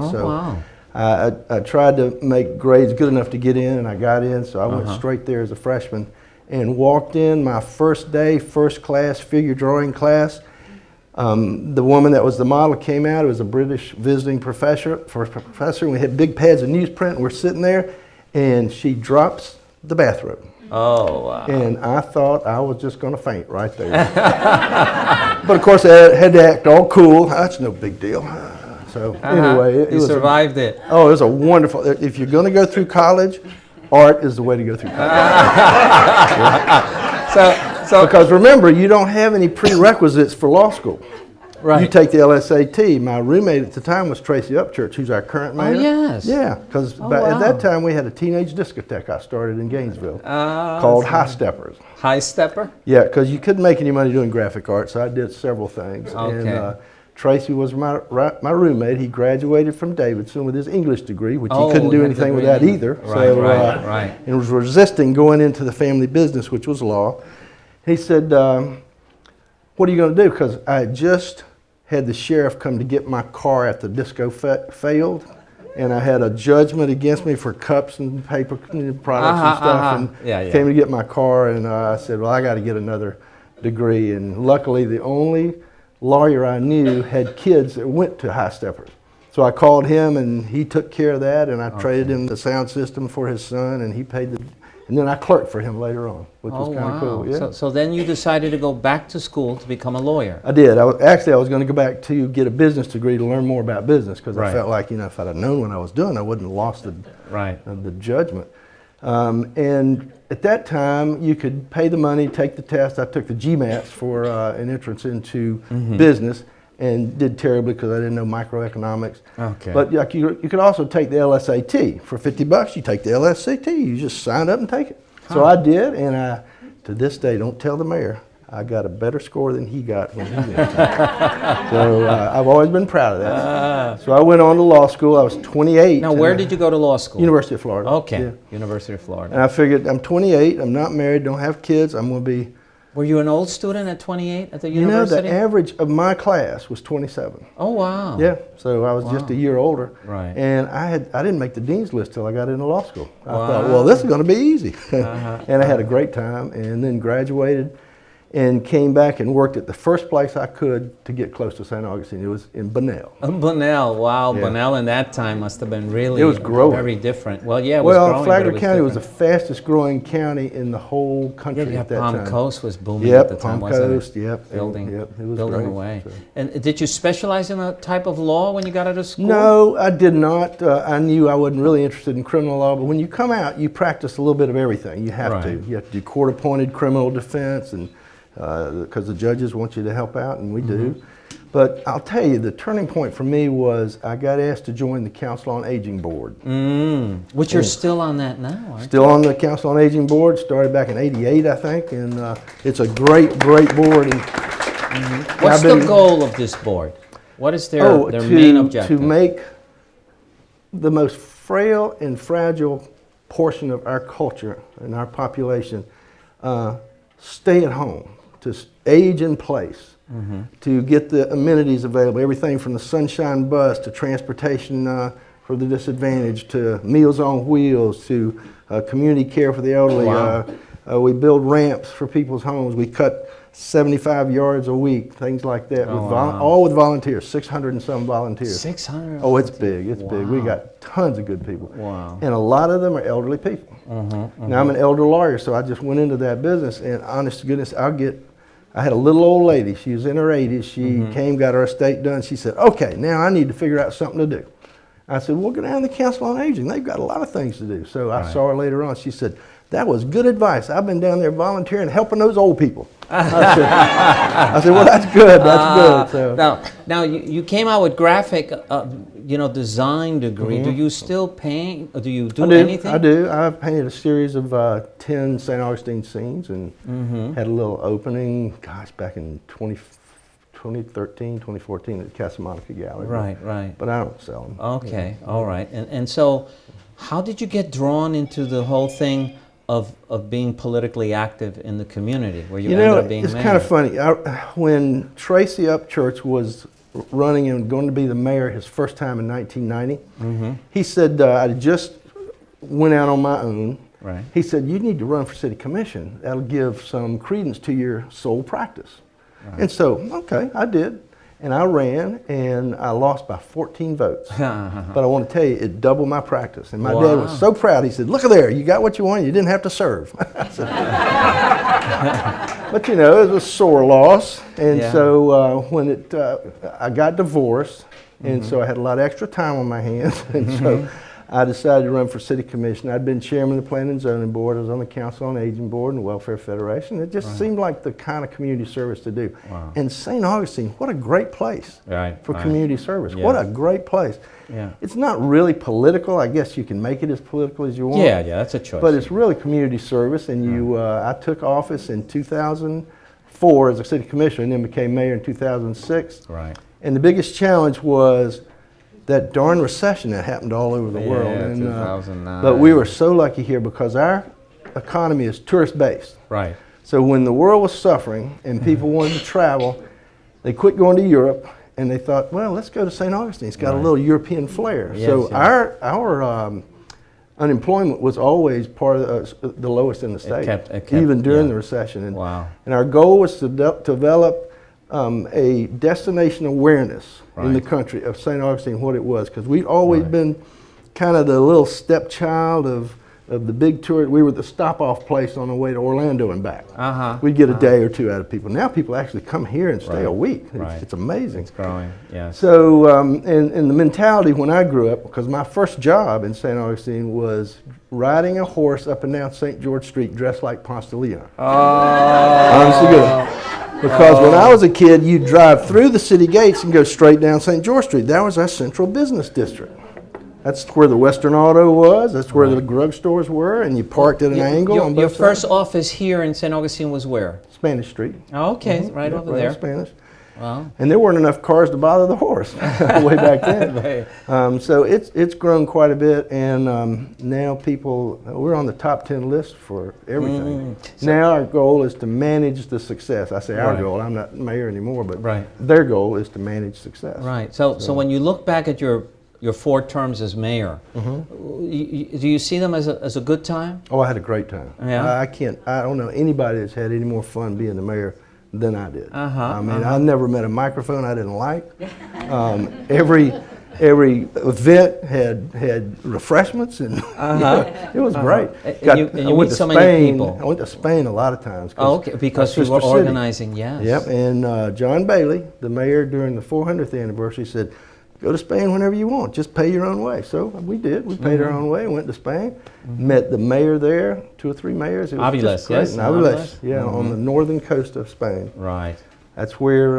Speaker 12: I tried to make grades good enough to get in, and I got in, so I went straight there as a freshman and walked in my first day, first class, figure drawing class. The woman that was the model came out. It was a British visiting professor. We had big pads of newsprint, and we're sitting there, and she drops the bathrobe.
Speaker 3: Oh, wow.
Speaker 12: And I thought I was just going to faint right there. But of course, I had to act all cool. That's no big deal. So anyway,
Speaker 3: you survived it.
Speaker 12: Oh, it was a wonderful. If you're going to go through college, art is the way to go through college. So because remember, you don't have any prerequisites for law school. Right. You take the LSAT. My roommate at the time was Tracy Upchurch, who's our current mayor.
Speaker 3: Oh, yes.
Speaker 12: Yeah, because at that time we had a teenage discotheque I started in Gainesville called High Steppers.
Speaker 3: High Stepper?
Speaker 12: Yeah, because you couldn't make any money doing graphic art, so I did several things.
Speaker 3: Okay.
Speaker 12: And Tracy was my roommate. He graduated from Davidson with his English degree, which he couldn't do anything with that either.
Speaker 3: Right.
Speaker 12: And was resisting going into the family business, which was law. He said, what are you going to do? Because I had just had the sheriff come to get my car at the disco failed, and I had a judgment against me for cups and paper products and stuff, and came to get my car, and I said, well, I got to get another degree. And luckily, the only lawyer I knew had kids that went to High Steppers. So I called him, and he took care of that, and I traded him the sound system for his son, and he paid and then I clerked for him later on, which was kind of cool. Yeah.
Speaker 3: So then you decided to go back to school to become a lawyer.
Speaker 12: I did. I was going to go back to get a business degree to learn more about business, because I felt like, if I'd have known what I was doing, I wouldn't have lost the judgment. And at that time, you could pay the money, take the test. I took the GMATs for an entrance into business. and did terribly because I didn't know microeconomics.
Speaker 3: Okay.
Speaker 12: But like you could also take the LSAT. For $50, you take the LSAT. You just sign up and take it. So I did, and I, to this day, don't tell the mayor, I got a better score than he got when he went. So I've always been proud of that. So I went on to law school. I was 28.
Speaker 3: Now, where did you go to law school?
Speaker 12: University of Florida.
Speaker 3: Okay,
Speaker 12: Yeah.
Speaker 3: University of Florida.
Speaker 12: And I figured, I'm 28, I'm not married, don't have kids, I'm going to be...
Speaker 3: Were you an old student at 28 at the
Speaker 12: You know,
Speaker 3: university?
Speaker 12: the average of my class was 27.
Speaker 3: Oh, wow.
Speaker 12: Yeah, so I was just a year older.
Speaker 3: Right.
Speaker 12: And I didn't make the dean's list till I got into law school. I
Speaker 3: Wow.
Speaker 12: thought, well, this is going to be easy. And I had a great time, and then graduated and came back and worked at the first place I could to get close to St. Augustine. It was in Bunnell.
Speaker 3: Bunnell, wow.
Speaker 12: Yeah.
Speaker 3: Bunnell in that time must have been really
Speaker 12: It was growing.
Speaker 3: very different. Well, yeah, it was growing, but
Speaker 12: Flagler
Speaker 3: it was
Speaker 12: County was the
Speaker 3: different.
Speaker 12: fastest growing county in the whole country
Speaker 3: Yeah,
Speaker 12: at that
Speaker 3: Palm
Speaker 12: time.
Speaker 3: Coast was booming
Speaker 12: Yep,
Speaker 3: at the time,
Speaker 12: Palm
Speaker 3: wasn't
Speaker 12: Coast,
Speaker 3: it?
Speaker 12: yep.
Speaker 3: Building,
Speaker 12: Yep, it was
Speaker 3: building
Speaker 12: great,
Speaker 3: away.
Speaker 12: so.
Speaker 3: And did you specialize in a type of law when you got out of school?
Speaker 12: No, I did not. I knew I wasn't really interested in criminal law, but when you come out, you practice a little bit of everything. You have to.
Speaker 3: Right.
Speaker 12: You have to do court-appointed criminal defense, and because the judges want you to help out, and we do. But I'll tell you, the turning point for me was I got asked to join the Council on Aging Board.
Speaker 3: Which you're still on that now, aren't
Speaker 12: Still on the Council on Aging Board. Started back in '88, I think, and it's a great, great board. And
Speaker 3: What's the goal of this board? What is their main objective?
Speaker 12: To make the most frail and fragile portion of our culture and our population stay at home, to age in place, to get the amenities available, everything from the Sunshine Bus to transportation for the disadvantaged, to Meals on Wheels, to community care for the elderly.
Speaker 3: Wow.
Speaker 12: We build ramps for people's homes. We cut 75 yards a week, things like that, all with volunteers, 600 and some volunteers.
Speaker 3: 600?
Speaker 12: Oh, it's big, it's big. We got tons of good people.
Speaker 3: Wow.
Speaker 12: And a lot of them are elderly people. Now, I'm an elder lawyer, so I just went into that business, and honest to goodness, I had a little old lady, she was in her 80s, she came, got her estate done, she said, okay, now I need to figure out something to do. I said, well, go down to the Council on Aging, they've got a lot of things to do. So I saw her later on, she said, that was good advice. I've been down there volunteering, helping those old people. I said, well, that's good, that's good. So.
Speaker 3: Now you came out with graphic, design degree. Do you still paint? Or do you do anything?
Speaker 12: I do. I've painted a series of 10 St. Augustine scenes and had a little opening, back in 2013, 2014 at the Casa Monica Gallery.
Speaker 3: Right.
Speaker 12: But I don't sell them.
Speaker 3: Okay, all right. And so how did you get drawn into the whole thing of being politically active in the community where you ended up being
Speaker 12: it's
Speaker 3: mayor?
Speaker 12: kind of funny. When Tracy Upchurch was running and going to be the mayor his first time in 1990, he said, I just went out on my own.
Speaker 3: Right.
Speaker 12: He said, you need to run for city commission. That'll give some credence to your sole practice. Right. And so, okay, I did. And I ran, and I lost by 14 votes. But I want to tell you, it doubled my practice. And my dad was so proud. He said, look at there, you got what you wanted. You didn't have to serve. But, it was a sore loss. And so when I got divorced, and so I had a lot of extra time on my hands. And so I decided to run for city commission. I'd been chairman of the Planning and Zoning Board. I was on the Council on Aging Board and the Welfare Federation. It just seemed like the kind of community service to do.
Speaker 3: Wow.
Speaker 12: And St. Augustine, what a great place for community service.
Speaker 3: Yeah.
Speaker 12: What a great place.
Speaker 3: Yeah.
Speaker 12: It's not really political. I guess you can make it as political as you want.
Speaker 3: Yeah, that's a choice.
Speaker 12: But it's really community service. And I took office in 2004 as a city commissioner and then became mayor in 2006.
Speaker 3: Right.
Speaker 12: And the biggest challenge was that darn recession that happened all over the world. And,
Speaker 3: 2009.
Speaker 12: but we were so lucky here because our economy is tourist-based.
Speaker 3: Right.
Speaker 12: So when the world was suffering and people wanted to travel, they quit going to Europe and they thought, well, let's go to St. Augustine. It's got a little European flair.
Speaker 3: Yes,
Speaker 12: so
Speaker 3: yes.
Speaker 12: our unemployment was always part of the lowest in the state, even during the recession. And, and our goal was to develop a destination awareness in the country of St. Augustine, what it was, because we'd always been kind of the little stepchild of the big tour. We were the stop-off place on the way to Orlando and back. We'd get a day or two out of people. Now people actually come here and stay a week. It's amazing.
Speaker 3: It's growing, yes.
Speaker 12: So, and the mentality when I grew up, because my first job in St. Augustine was riding a horse up and down St. George Street dressed like Ponce de Leon. Honestly good. Because when I was a kid, you'd drive through the city gates and go straight down St. George Street. That was our central business district. That's where the Western Auto was. That's where the drugstores were, and you parked at an angle on both
Speaker 3: Your
Speaker 12: sides.
Speaker 3: first office here in St. Augustine was where?
Speaker 12: Spanish Street.
Speaker 3: Oh, okay, right over there.
Speaker 12: Spanish.
Speaker 3: Wow.
Speaker 12: And there weren't enough cars to bother the horse way back then. So it's grown quite a bit, and now we're on the top 10 list for everything. Now our goal is to manage the success. I say our goal, I'm not mayor anymore, but their goal is to manage success.
Speaker 3: Right. So when you look back at your 4 terms as mayor, do you see them as a good time?
Speaker 12: Oh, I had a great time.
Speaker 3: Yeah.
Speaker 12: I don't know anybody that's had any more fun being the mayor than I did. I mean, I never met a microphone I didn't like. Every event had refreshments, and it was great.
Speaker 3: And you meet so many people.
Speaker 12: I went to Spain a lot of times.
Speaker 3: Oh, okay, because you were organizing, yes.
Speaker 12: Yep, and John Bailey, the mayor during the 400th anniversary, said, go to Spain whenever you want, just pay your own way. So we did. We paid our own way, went to Spain, met the mayor there, 2 or 3 mayors. It was
Speaker 3: Aviles, yes.
Speaker 12: Aviles, yeah, on the northern coast of Spain.
Speaker 3: Right.
Speaker 12: That's where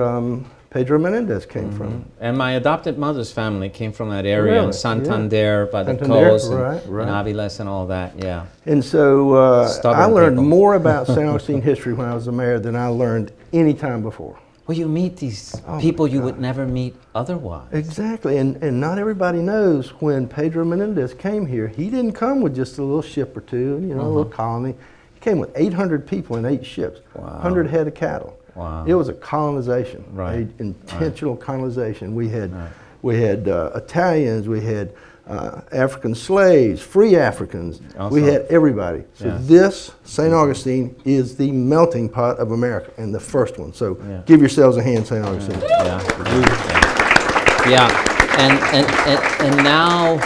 Speaker 12: Pedro Menendez came from.
Speaker 3: And my adopted mother's family came from that area, in Santander, by the
Speaker 12: Santander,
Speaker 3: coast,
Speaker 12: right.
Speaker 3: and Aviles and all that, yeah.
Speaker 12: And so I learned
Speaker 3: people.
Speaker 12: more about St. Augustine history when I was the mayor than I learned any time before.
Speaker 3: Well, you meet these people you would never meet otherwise.
Speaker 12: Exactly, and not everybody knows when Pedro Menendez came here, he didn't come with just a little ship or two, a little colony. He came with 800 people in 8 ships, 100 head of cattle.
Speaker 3: Wow.
Speaker 12: It was a colonization, an intentional colonization. We had Italians, we had African slaves, free Africans. Also, we had everybody. So this, St. Augustine, is the melting pot of America, and the first one. So give yourselves a hand, St. Augustine.
Speaker 3: And now,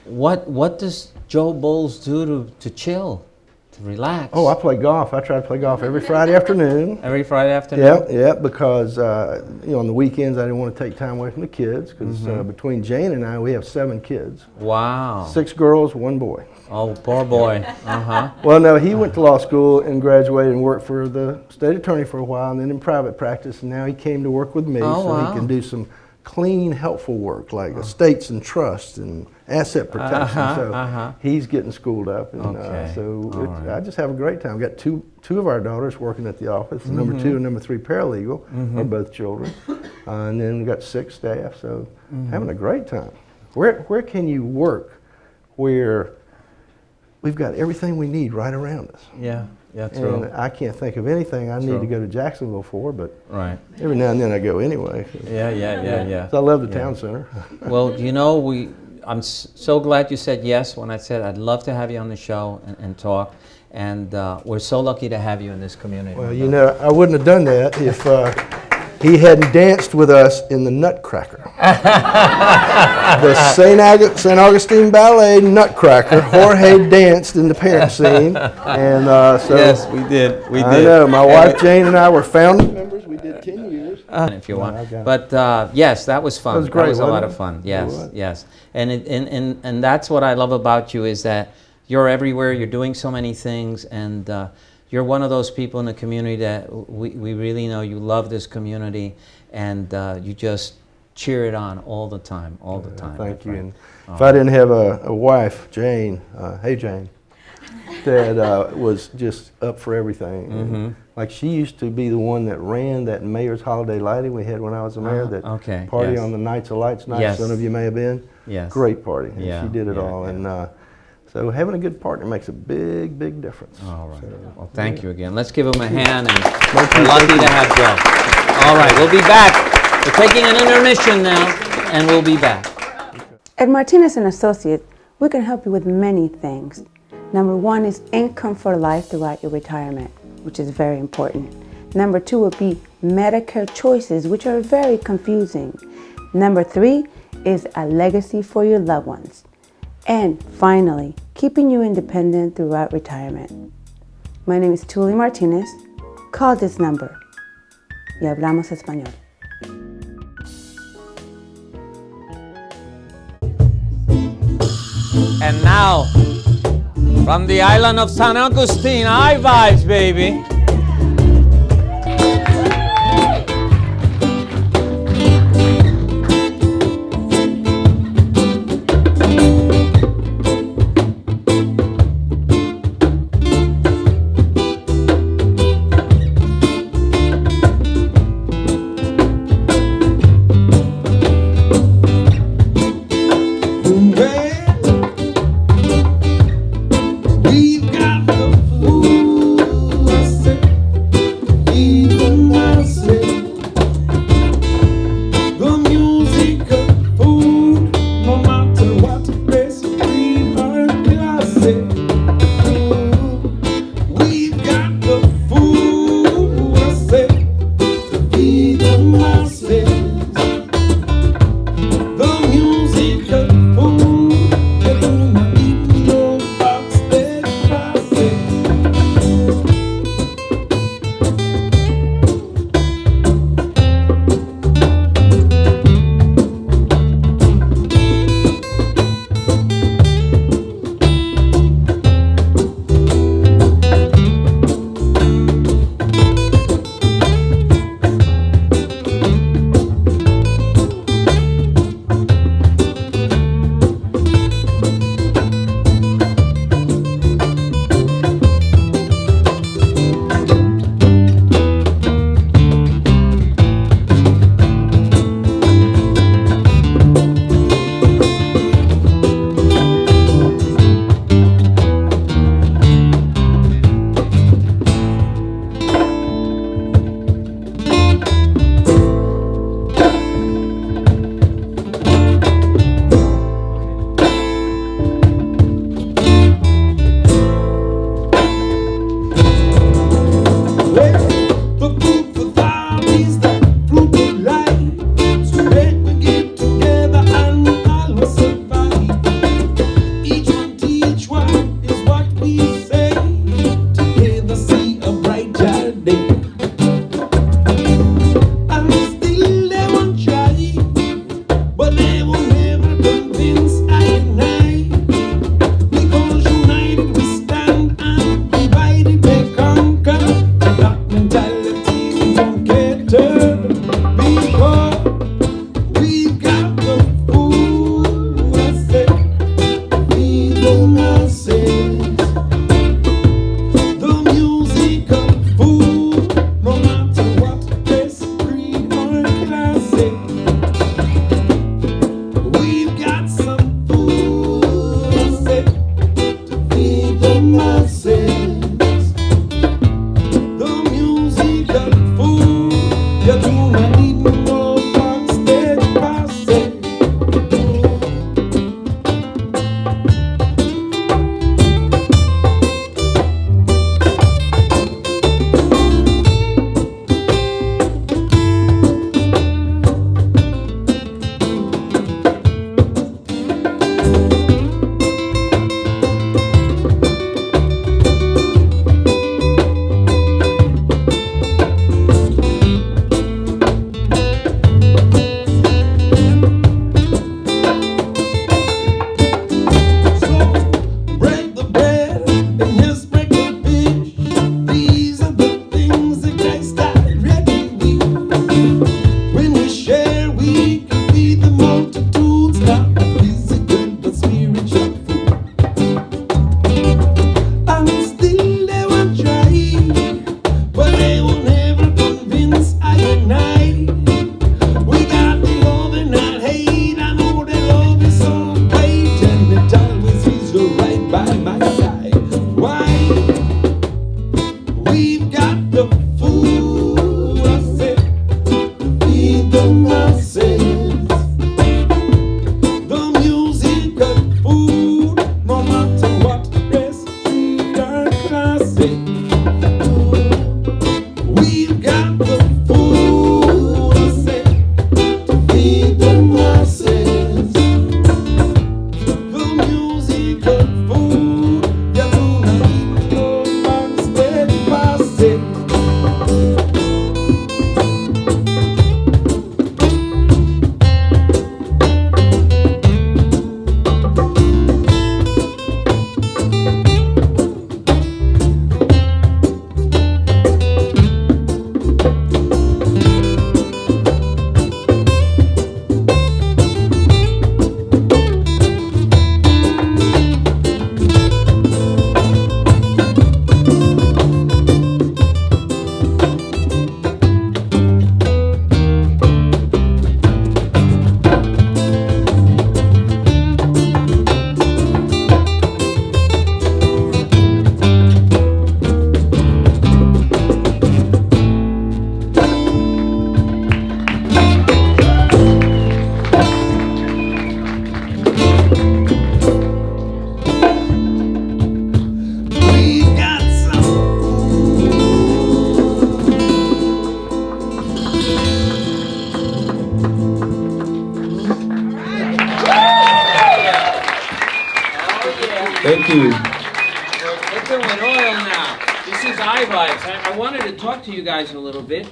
Speaker 3: what does Joe Boles do to chill, to relax?
Speaker 12: Oh, I play golf. I try to play golf every Friday afternoon.
Speaker 3: Every Friday afternoon?
Speaker 12: Yeah, because on the weekends I didn't want to take time away from the kids, because between Jane and I, we have 7 kids.
Speaker 3: Wow.
Speaker 12: 6 girls, 1 boy.
Speaker 3: Oh, poor boy.
Speaker 12: Well, no, he went to law school and graduated and worked for the state attorney for a while, and then in private practice, and now he came to work with me so he can do some clean, helpful work like estates and trusts and asset protection. So he's getting schooled up, and I just have a great time. I've got two of our daughters working at the office. Number 2 and number 3 paralegal are both children, and then we've got 6 staff. So having a great time. Where can you work where we've got everything we need right around us?
Speaker 3: Yeah, true.
Speaker 12: And I can't think of anything I need to go to Jacksonville for, but every now and then I go anyway.
Speaker 3: Yeah.
Speaker 12: So I love the town center.
Speaker 3: Well, I'm so glad you said yes when I said I'd love to have you on the show and talk. And we're so lucky to have you in this community.
Speaker 12: Well, I wouldn't have done that if he hadn't danced with us in the Nutcracker. The St. Augustine Ballet Nutcracker. Jorge danced in the parent scene. And so
Speaker 3: yes, we did.
Speaker 12: I know. My wife Jane and I were founding members. We did 10 years.
Speaker 3: If you want. But yes, that was fun.
Speaker 12: That was great.
Speaker 3: That was a lot of fun. Yes. And that's what I love about you is that you're everywhere. You're doing so many things, and you're one of those people in the community that we really know you love this community, and you just cheer it on all the time.
Speaker 12: Thank you. And if I didn't have a wife, Jane, hey Jane, that was just up for everything. Like she used to be the one that ran that mayor's holiday lighting we had when I was the mayor, that party on the Nights of Lights night, some of you may have been. Great party. And she did it all. And so having a good partner makes a big, big difference.
Speaker 3: All right. Well, thank you again. Let's give him a hand, and we're lucky to have Joe. All right, we'll be back. We're taking an intermission now, and we'll be back.
Speaker 13: At Martinez & Associates, we can help you with many things. Number 1 is income for life throughout your retirement, which is very important. Number 2 would be Medicare choices, which are very confusing. Number 3 is a legacy for your loved ones. And finally, keeping you independent throughout retirement. My name is Tully Martinez. Call this number. Y hablamos español.
Speaker 3: And now, from the island of St. Augustine, high vibes, baby.
Speaker 5: day. And still they won't try, but they will never convince I and I. Because united we stand and divided they conquer. That mentality won't get turned. Because we've got the food, I said, feed the masses. The music of food, no matter what race, creed, or class. We've got some food, I said, to feed the masses. The music of food, you do not need no backstage passing. Break the bread and just break the fish. These are the things that Christ died ready with. When we share, we can feed the multitudes, not physical but spiritual food. And still they will try, but they will never convince I and I. We got the love and not hate. I know the love is so great, and it always is so right by my side. Why? We've got the food, I said, to feed the masses. The music of food, no matter what race, creed, or class. We've got the food, I said, to feed the masses. The music of food, you do not need no backstage passing. We've got some
Speaker 4: Thank you.
Speaker 3: We're doing oil now. This is iVibes. I wanted to talk to you guys a little bit.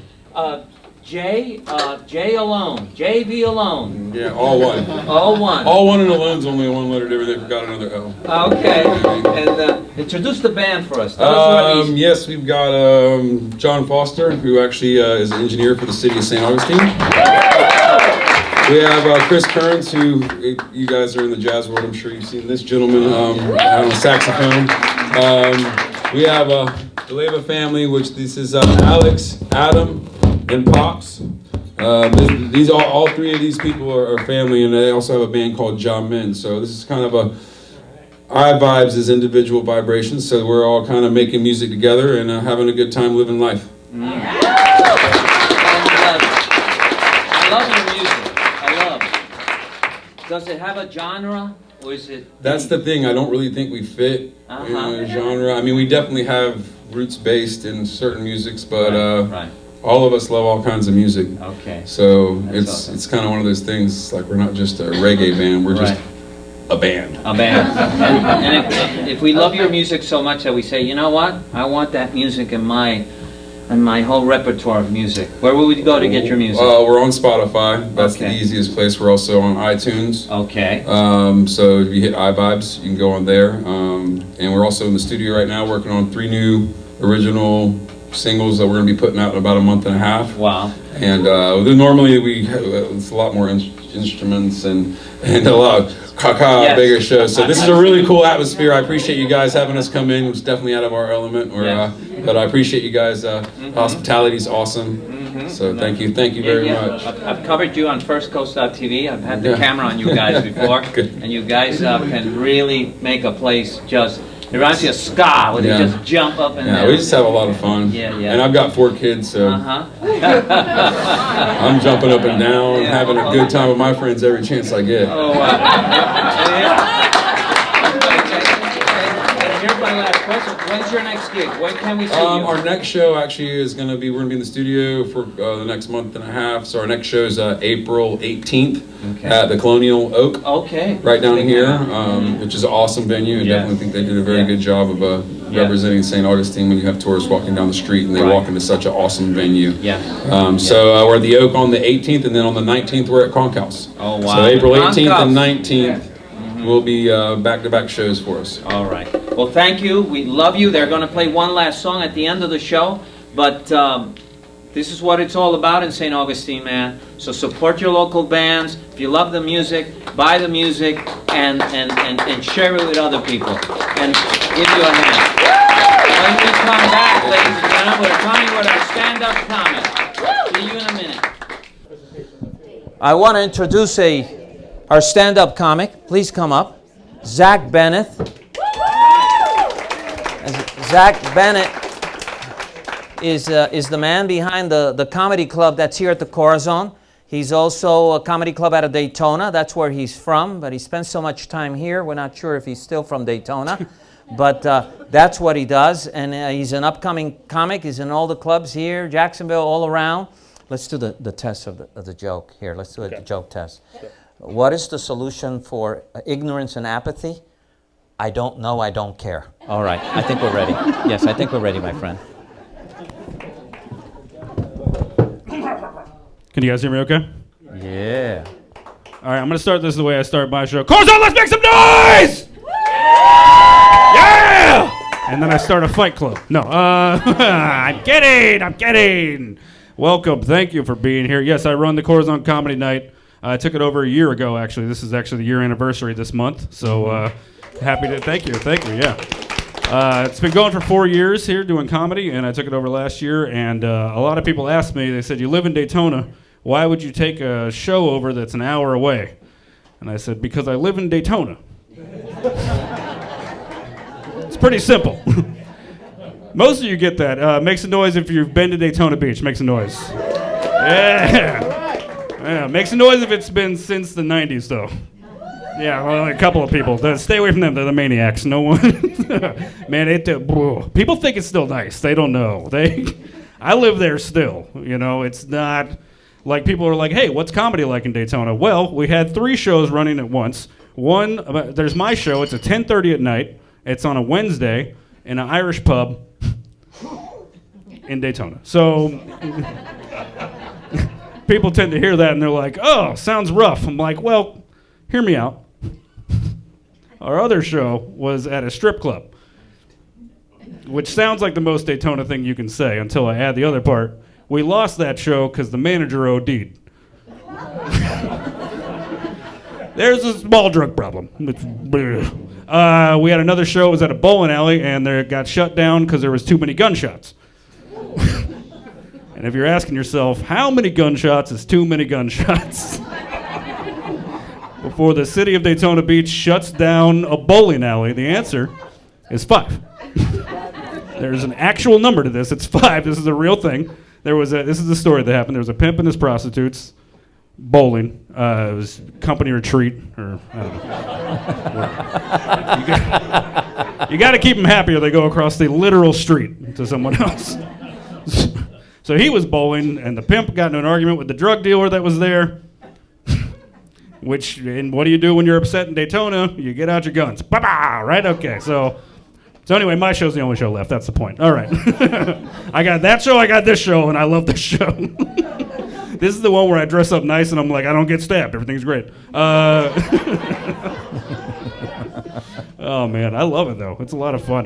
Speaker 3: J alone, JV alone.
Speaker 4: Yeah, all one.
Speaker 3: All one.
Speaker 4: All one and alone's only one letter different. They forgot another L.
Speaker 3: Okay. And introduce the band for us. Tell us what these.
Speaker 4: Yes, we've got John Foster, who actually is an engineer for the city of St. Augustine. We have Chris Kearns, who, you guys are in the jazz world, I'm sure you've seen this gentleman on a saxophone. We have the Leva family, which this is Alex, Adam, and Pops. These all three of these people are family, and they also have a band called John Men. So this is kind of our vibes as individual vibrations. So we're all kind of making music together and having a good time living life.
Speaker 3: I love your music. I love it. Does it have a genre, or is it?
Speaker 4: That's the thing. I don't really think we fit in a genre. I mean, we definitely have roots based in certain musics, but all of us love all kinds of music.
Speaker 3: Okay.
Speaker 4: So it's kind of one of those things. Like, we're not just a reggae band. We're just a band.
Speaker 3: A band. and if we love your music so much that we say, you know what, I want that music in my and my whole repertoire of music? Where would we go to get your music?
Speaker 4: We're on Spotify. That's
Speaker 3: Okay.
Speaker 4: the easiest place. We're also on iTunes.
Speaker 3: Okay.
Speaker 4: So if you hit iVibes, you can go on there. And we're also in the studio right now working on 3 new original singles that we're going to be putting out in about a month and a half.
Speaker 3: Wow.
Speaker 4: And then normally it's a lot more instruments and a lot of
Speaker 3: Yes.
Speaker 4: bigger shows. So this is a really cool atmosphere. I appreciate you guys having us come in. It's definitely out of our element. But I appreciate you guys. Hospitality is awesome. So thank you very much.
Speaker 3: I've covered you on FirstCoast.tv. I've had the camera on you guys before, and you guys can really make a place just. It reminds me of ska, where they just jump up and down.
Speaker 4: We just have a lot of fun.
Speaker 3: Yeah.
Speaker 4: And I've got 4 kids, so I'm jumping up and down, having a good time with my friends every chance I get.
Speaker 3: Oh, wow. Here's my last question. When's your next gig? When can we see you?
Speaker 4: Our next show actually is going to be, we're going to be in the studio for the next month and a half. So our next show is April 18th at the Colonial Oak.
Speaker 3: Okay.
Speaker 4: Right down here, which is an awesome venue. I definitely think they did a very good job of representing St. Augustine when you have tourists walking down the street and they walk into such an awesome venue. So we're at the Oak on the 18th, and then on the 19th we're at Conch House.
Speaker 3: Oh, wow.
Speaker 4: So April 18th and 19th will be back-to-back shows for us.
Speaker 3: All right. Well, thank you. We love you. They're going to play one last song at the end of the show, but this is what it's all about in St. Augustine, man. So support your local bands. If you love the music, buy the music and share it with other people. And give you a hand. When we come back, ladies and gentlemen, we're coming with our stand-up comic. See you in a minute. I want to introduce our stand-up comic. Please come up. Zach Bennett. Zach Bennett is the man behind the comedy club that's here at the Corazon. He's also a comedy club out of Daytona. That's where he's from, but he spends so much time here, we're not sure if he's still from Daytona. But that's what he does, and he's an upcoming comic. He's in all the clubs here, Jacksonville, all around. Let's do the test of the joke here. Let's do the joke test. What is the solution for ignorance and apathy? I don't know, I don't care. All right, I think we're ready. Yes, I think we're ready, my friend.
Speaker 14: Can you guys hear me okay?
Speaker 3: Yeah.
Speaker 14: All right, I'm going to start this the way I start my show. Corazon, let's make some noise! Yeah! And then I start a fight club. No, I'm kidding. Welcome, thank you for being here. Yes, I run the Corazon Comedy Night. I took it over a year ago, actually. This is actually the year anniversary this month, so happy to, thank you, yeah. It's been going for 4 years here doing comedy, and I took it over last year, and a lot of people asked me, they said, you live in Daytona, why would you take a show over that's an hour away? And I said, because I live in Daytona. It's pretty simple. Most of you get that. Make some noise if you've been to Daytona Beach. Make some noise. Yeah. Make some noise if it's been since the 90s, though. Yeah, well, a couple of people. Stay away from them. They're the maniacs. No one. Man, people think it's still nice. They don't know. I live there still. You know, it's not like people are like, hey, what's comedy like in Daytona? Well, we had 3 shows running at once. One, there's my show. It's at 10:30 at night. It's on a Wednesday in an Irish pub in Daytona. So people tend to hear that and they're like, oh, sounds rough. I'm like, well, hear me out. Our other show was at a strip club, which sounds like the most Daytona thing you can say until I add the other part. We lost that show because the manager OD'd. There's a small drug problem. We had another show, it was at a bowling alley, and it got shut down because there was too many gunshots. And if you're asking yourself, how many gunshots is too many gunshots? Before the city of Daytona Beach shuts down a bowling alley, the answer is 5. There's an actual number to this. It's 5. This is a real thing. This is the story that happened. There was a pimp and his prostitutes bowling. It was company retreat, or I don't know. You got to keep them happy or they go across the literal street to someone else. So he was bowling, and the pimp got into an argument with the drug dealer that was there. And what do you do when you're upset in Daytona? You get out your guns. Ba-ba! Right? Okay, so So anyway, my show's the only show left. That's the point. All right. I got that show, I got this show, and I love this show. This is the one where I dress up nice and I'm like, I don't get stabbed. Everything's great. Oh man, I love it though. It's a lot of fun.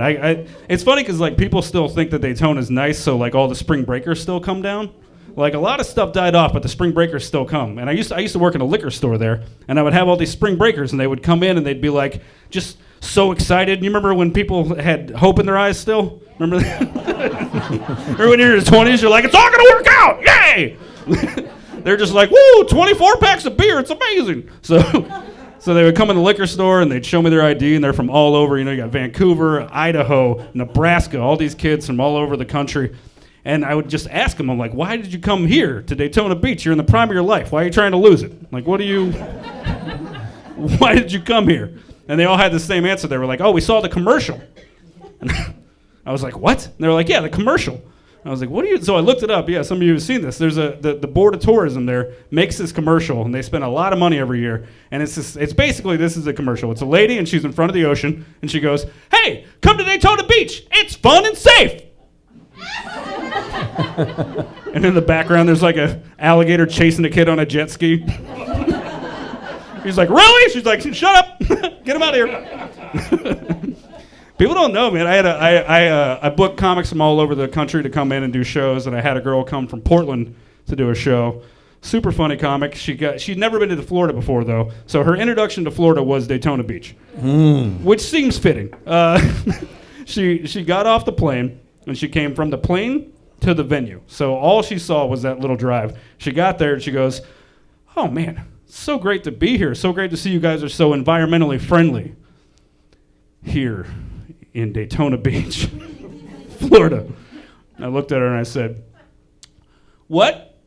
Speaker 14: It's funny because like people still think that Daytona's nice, so like all the spring breakers still come down. Like a lot of stuff died off, but the spring breakers still come. And I used to work in a liquor store there, and I would have all these spring breakers, and they would come in and they'd be like just so excited. You remember when people had hope in their eyes still? Remember that? Remember when you're in your 20s, you're like, it's all gonna work out, yay! They're just like, woo, 24 packs of beer, it's amazing. So they would come in the liquor store and they'd show me their ID, and they're from all over. You know, you got Vancouver, Idaho, Nebraska, all these kids from all over the country. And I would just ask them, I'm like, why did you come here to Daytona Beach? You're in the prime of your life. Why are you trying to lose it? Like, why did you come here? And they all had the same answer. They were like, oh, we saw the commercial. And I was like, what? And they were like, yeah, the commercial. I was like, what are you? So I looked it up. Yeah, some of you have seen this. There's the Board of Tourism there makes this commercial, and they spend a lot of money every year. And it's basically, this is a commercial. It's a lady, and she's in front of the ocean, and she goes, hey, come to Daytona Beach. It's fun and safe. And in the background, there's like a alligator chasing a kid on a jet ski. He's like, really? She's like, shut up. Get him out of here. People don't know, man. I booked comics from all over the country to come in and do shows, and I had a girl come from Portland to do a show. Super funny comic. She'd never been to Florida before, though, so her introduction to Florida was Daytona Beach, which seems fitting. She got off the plane, and she came from the plane to the venue. So all she saw was that little drive. She got there, and she goes, oh, man, so great to be here. So great to see you guys are so environmentally friendly here in Daytona Beach, Florida. And I looked at her and I said, what?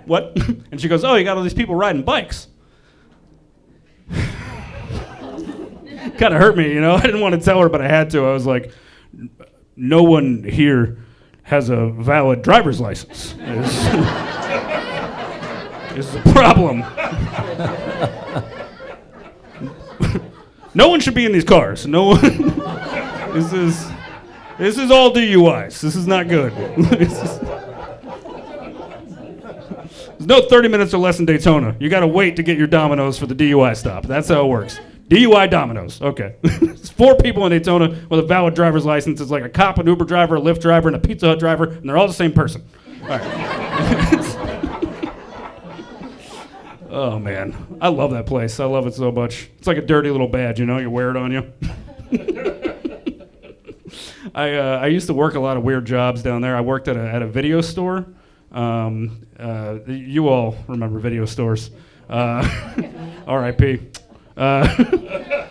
Speaker 14: What? And she goes, oh, you got all these people riding bikes. Kind of hurt me, you know? I didn't want to tell her, but I had to. I was like, no one here has a valid driver's license. Is the problem. No one should be in these cars. No one. This is all DUIs. This is not good. There's no 30 minutes or less in Daytona. You got to wait to get your Domino's for the DUI stop. That's how it works. DUI Domino's. Okay. It's 4 people in Daytona with a valid driver's license. It's like a cop, an Uber driver, a Lyft driver, and a Pizza Hut driver, and they're all the same person. All right. Oh, man. I love that place. I love it so much. It's like a dirty little badge, you know? You wear it on you. I used to work a lot of weird jobs down there. I worked at a video store. You all remember video stores. R.I.P. I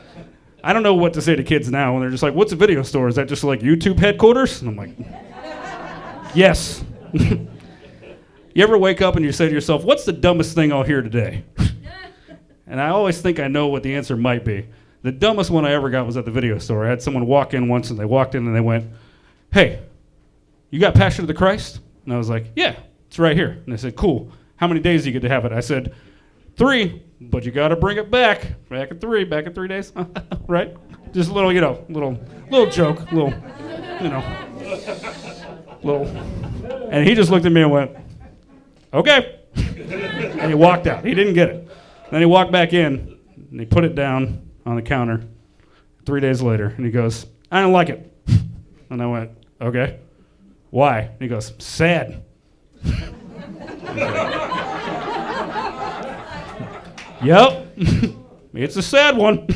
Speaker 14: don't know what to say to kids now when they're just like, what's a video store? Is that just like YouTube headquarters? And I'm like, yes. You ever wake up and you say to yourself, what's the dumbest thing I'll hear today? And I always think I know what the answer might be. The dumbest one I ever got was at the video store. I had someone walk in once, and they walked in and they went, hey, you got Passion of the Christ? And I was like, yeah, it's right here. And they said, cool. How many days do you get to have it? I said, 3, but you got to bring it back. Back in 3 days, right? Just a little, you know, little joke, little. And he just looked at me and went, okay. And he walked out. He didn't get it. Then he walked back in, and he put it down on the counter 3 days later, and he goes, I don't like it. And I went, okay. Why? And he goes, sad. Yep. It's a sad one.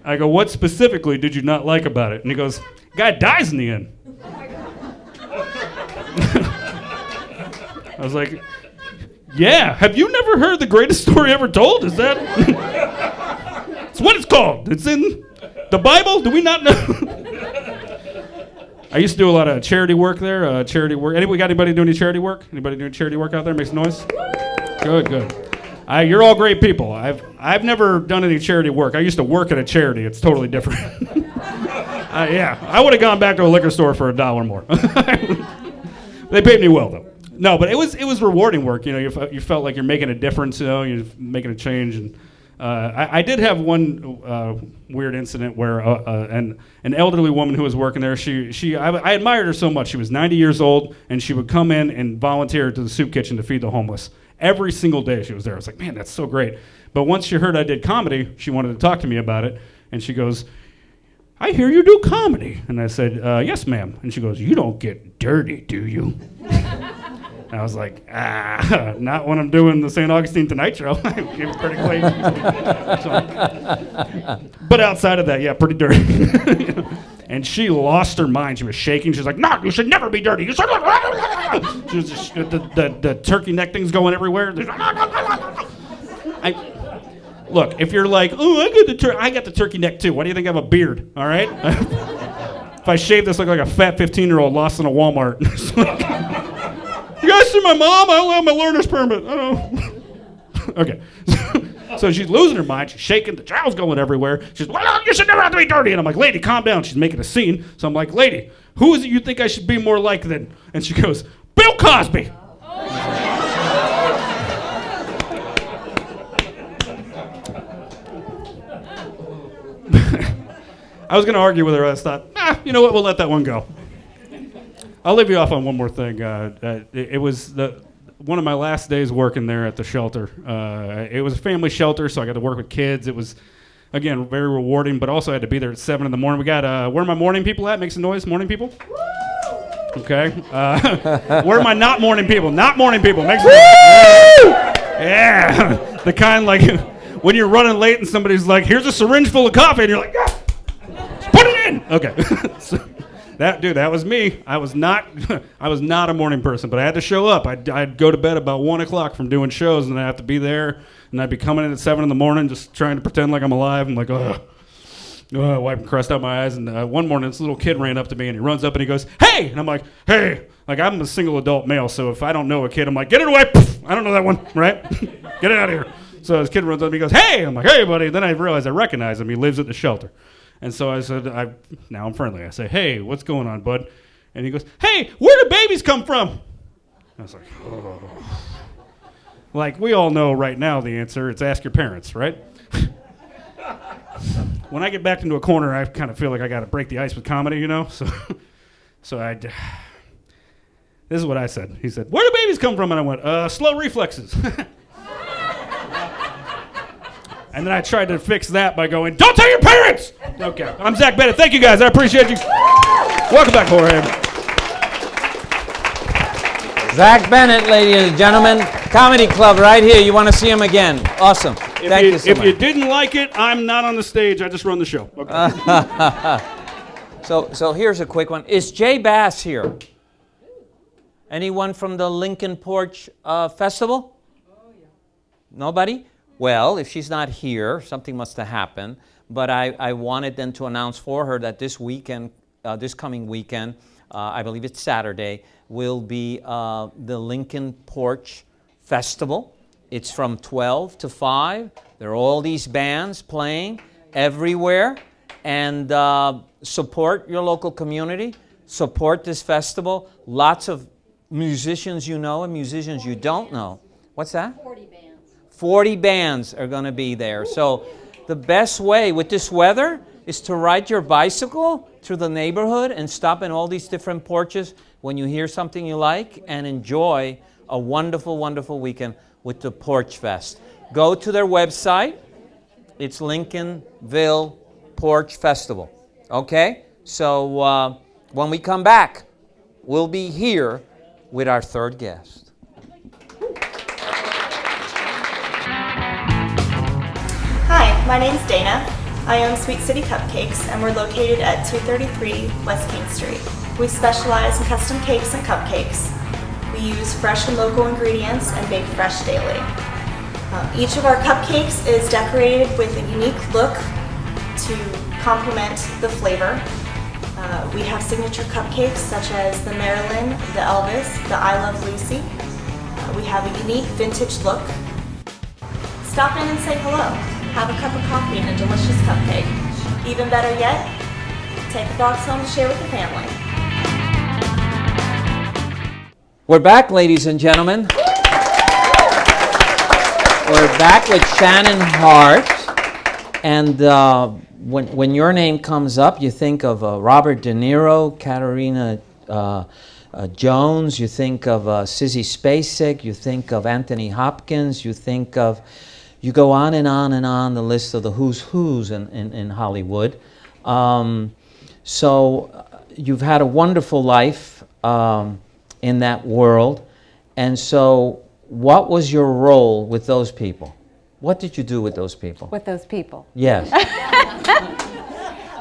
Speaker 14: I go, what specifically did you not like about it? And he goes, guy dies in the end. I was like, yeah, have you never heard the greatest story ever told? Is that? It's what it's called. It's in the Bible. Do we not know? I used to do a lot of charity work there. Charity work. Anybody got anybody doing any charity work? Anybody doing charity work out there? Makes noise. Good. You're all great people. I've never done any charity work. I used to work at a charity. It's totally different. Yeah, I would have gone back to a liquor store for $1 more. They paid me well though. No, but it was rewarding work. You know, you felt like you're making a difference. You know, you're making a change. And I did have one weird incident where an elderly woman who was working there, I admired her so much. She was 90 years old, and she would come in and volunteer to the soup kitchen to feed the homeless. Every single day she was there. I was like, man, that's so great. But once she heard I did comedy, she wanted to talk to me about it, and she goes, I hear you do comedy. And I said, yes, ma'am. And she goes, you don't get dirty, do you? And I was like, not when I'm doing the St. Augustine Tonight Show. It's pretty clean. But outside of that, yeah, pretty dirty. And she lost her mind. She was shaking. She was like, no, you should never be dirty. You should. She was just, the turkey neck thing's going everywhere. Look, if you're like, oh, I got the turkey neck too. Why do you think I have a beard? All right. If I shave this, look like a fat 15-year-old lost in a Walmart. You guys see my mom? I don't have my learner's permit. I don't. Okay. So she's losing her mind. She's shaking. The child's going everywhere. She's like, well, you should never have to be dirty. And I'm like, lady, calm down. She's making a scene. So I'm like, lady, who is it you think I should be more like than? And she goes, Bill Cosby. I was going to argue with her. I thought, you know what? We'll let that one go. I'll leave you off on one more thing. It was one of my last days working there at the shelter. It was a family shelter, so I got to work with kids. It was, again, very rewarding, but also I had to be there at 7 in the morning. We got, where are my morning people at? Make some noise, morning people. Okay. Where are my not morning people? Not morning people. Make some noise. Yeah. The kind like when you're running late and somebody's like, here's a syringe full of coffee, and you're like, yeah. Put it in. Okay. So, that was me. I was not a morning person, but I had to show up. I'd go to bed about 1 o'clock from doing shows, and I'd have to be there, and I'd be coming in at 7 in the morning, just trying to pretend like I'm alive. I'm like, wiping crust out my eyes. And one morning, this little kid ran up to me, and he runs up and he goes, "Hey!" And I'm like, "Hey!" Like, I'm a single adult male, so if I don't know a kid, I'm like, "Get it away!" I don't know that one, right? Get it out of here. So this kid runs up and he goes, "Hey!" I'm like, "Hey, buddy." Then I realize I recognize him. He lives at the shelter. And so I said, now I'm friendly. I say, "Hey, what's going on, bud?" And he goes, "Hey, where do babies come from?" I was like, oh. Like, we all know right now the answer. It's ask your parents, right? When I get backed into a corner, I kind of feel like I got to break the ice with comedy, you know? So this is what I said. He said, "Where do babies come from?" And I went, slow reflexes. And then I tried to fix that by going, "Don't tell your parents!" Okay, I'm Zach Bennett. Thank you, guys. I appreciate you. Welcome back, Jorge.
Speaker 3: Zach Bennett, ladies and gentlemen. Comedy Club right here. You want to see him again. Awesome. Thank you so much.
Speaker 14: If you didn't like it, I'm not on the stage. I just run the show. Okay.
Speaker 3: So here's a quick one. Is Jay Bass here? Anyone from the Lincoln Porch Festival? Oh, yeah. Nobody? Well, if she's not here, something must have happened. But I wanted then to announce for her that this weekend, this coming weekend, I believe it's Saturday, will be the Lincoln Porch Festival. It's from 12 to 5. There are all these bands playing everywhere. And support your local community. Support this festival. Lots of musicians you know and musicians you don't know. What's that? 40 bands. 40 bands are going to be there. So the best way with this weather is to ride your bicycle through the neighborhood and stop in all these different porches when you hear something you like and enjoy a wonderful, wonderful weekend with the Porch Fest. Go to their website. It's Lincolnville Porch Festival. Okay? So when we come back, we'll be here with our third guest.
Speaker 15: Hi, my name's Dana. I own Sweet City Cupcakes, and we're located at 233 West King Street. We specialize in custom cakes and cupcakes. We use fresh and local ingredients and bake fresh daily. Each of our cupcakes is decorated with a unique look to complement the flavor. We have signature cupcakes such as the Marilyn, the Elvis, the I Love Lucy. We have a unique vintage look. Stop in and say hello. Have a cup of coffee and a delicious cupcake. Even better yet, take the box home to share with the family. We're
Speaker 3: back, ladies and gentlemen. We're back with Shannon Hart, and when your name comes up, you think of Robert De Niro, Katarina Jones, you think of Sissy Spacek, you think of Anthony Hopkins, you go on and on and on the list of the who's in Hollywood. So you've had a wonderful life in that world, and so what was your role with those people? What did you do with those people?
Speaker 16: With those people?
Speaker 3: Yes.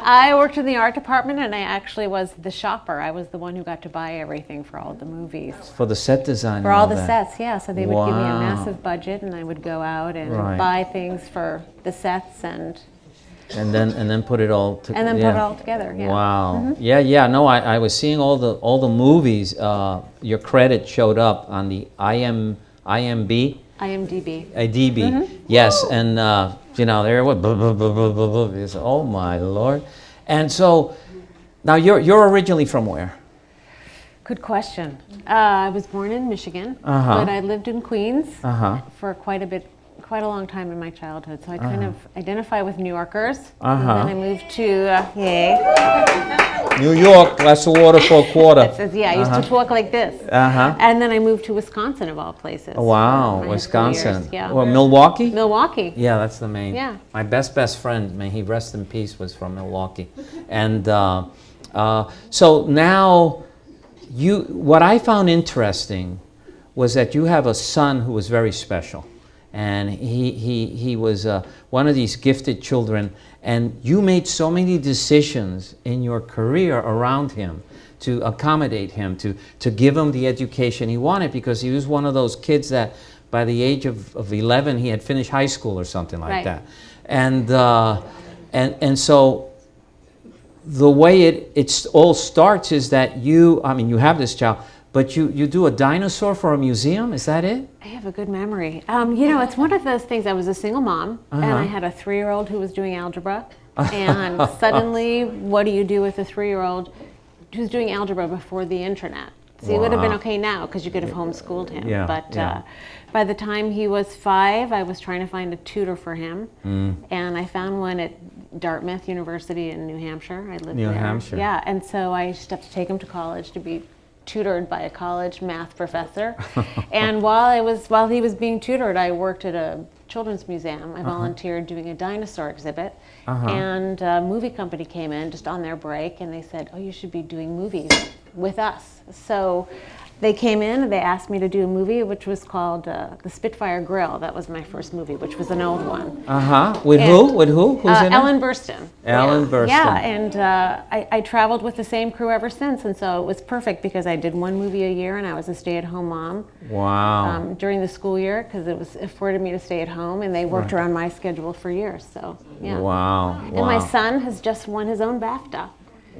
Speaker 16: I worked in the art department, and I actually was the shopper. I was the one who got to buy everything for all the movies.
Speaker 3: For the set design?
Speaker 16: For all the sets, yeah. So they would give me a
Speaker 3: Wow.
Speaker 16: massive budget, and I would go out and
Speaker 3: Right.
Speaker 16: buy things for the sets and
Speaker 3: then put it all together.
Speaker 16: And then put it all together, yeah.
Speaker 3: Wow.
Speaker 16: Mhm.
Speaker 3: Yeah. No, I was seeing all the movies. Your credit showed up on the IMDb.
Speaker 16: IMDb.
Speaker 3: Yes, and there was oh my Lord. And so now you're originally from where?
Speaker 16: Good question. I was born in Michigan, but I lived in Queens for quite a long time in my childhood. So I kind of identify with New Yorkers. And then I moved to
Speaker 3: New York, glass of water for a quarter.
Speaker 16: It says, I used to talk like this. And then I moved to Wisconsin, of all places.
Speaker 3: Wow,
Speaker 16: My
Speaker 3: Wisconsin.
Speaker 16: years, yeah.
Speaker 3: Well, Milwaukee?
Speaker 16: Milwaukee.
Speaker 3: Yeah, that's the main.
Speaker 16: Yeah.
Speaker 3: My best friend, may he rest in peace, was from Milwaukee. And so now, what I found interesting was that you have a son who was very special. And he was one of these gifted children, and you made so many decisions in your career around him to accommodate him, to give him the education he wanted, because he was one of those kids that by the age of 11 he had finished high school or something like that. And so the way it all starts is that you have this child, but you do a dinosaur for a museum, is that it?
Speaker 16: I have a good memory. It's one of those things. I was a single mom, and I had a 3-year-old who was doing algebra. And suddenly, what do you do with a 3-year-old who's doing algebra before the internet? See, it would have been okay now because you could have homeschooled him. But by the time he was 5, I was trying to find a tutor for him. And I found one at Dartmouth University in New Hampshire. I lived there. New
Speaker 3: Hampshire.
Speaker 16: Yeah, and so I used to have to take him to college to be tutored by a college math professor. And while he was being tutored, I worked at a children's museum. I volunteered doing a dinosaur exhibit. And a movie company came in just on their break, and they said, oh, you should be doing movies with us. So they came in and they asked me to do a movie which was called The Spitfire Grill. That was my first movie, which was an old one.
Speaker 3: With who? With who? Who's in it?
Speaker 16: Ellen Burstyn.
Speaker 3: Ellen Burstyn.
Speaker 16: Yeah, and I traveled with the same crew ever since, and so it was perfect because I did one movie a year, and I was a stay-at-home mom.
Speaker 3: Wow.
Speaker 16: During the school year, because it was afforded me to stay at home, and they worked around my schedule for years. So yeah.
Speaker 3: Wow.
Speaker 16: And my son has just won his own BAFTA.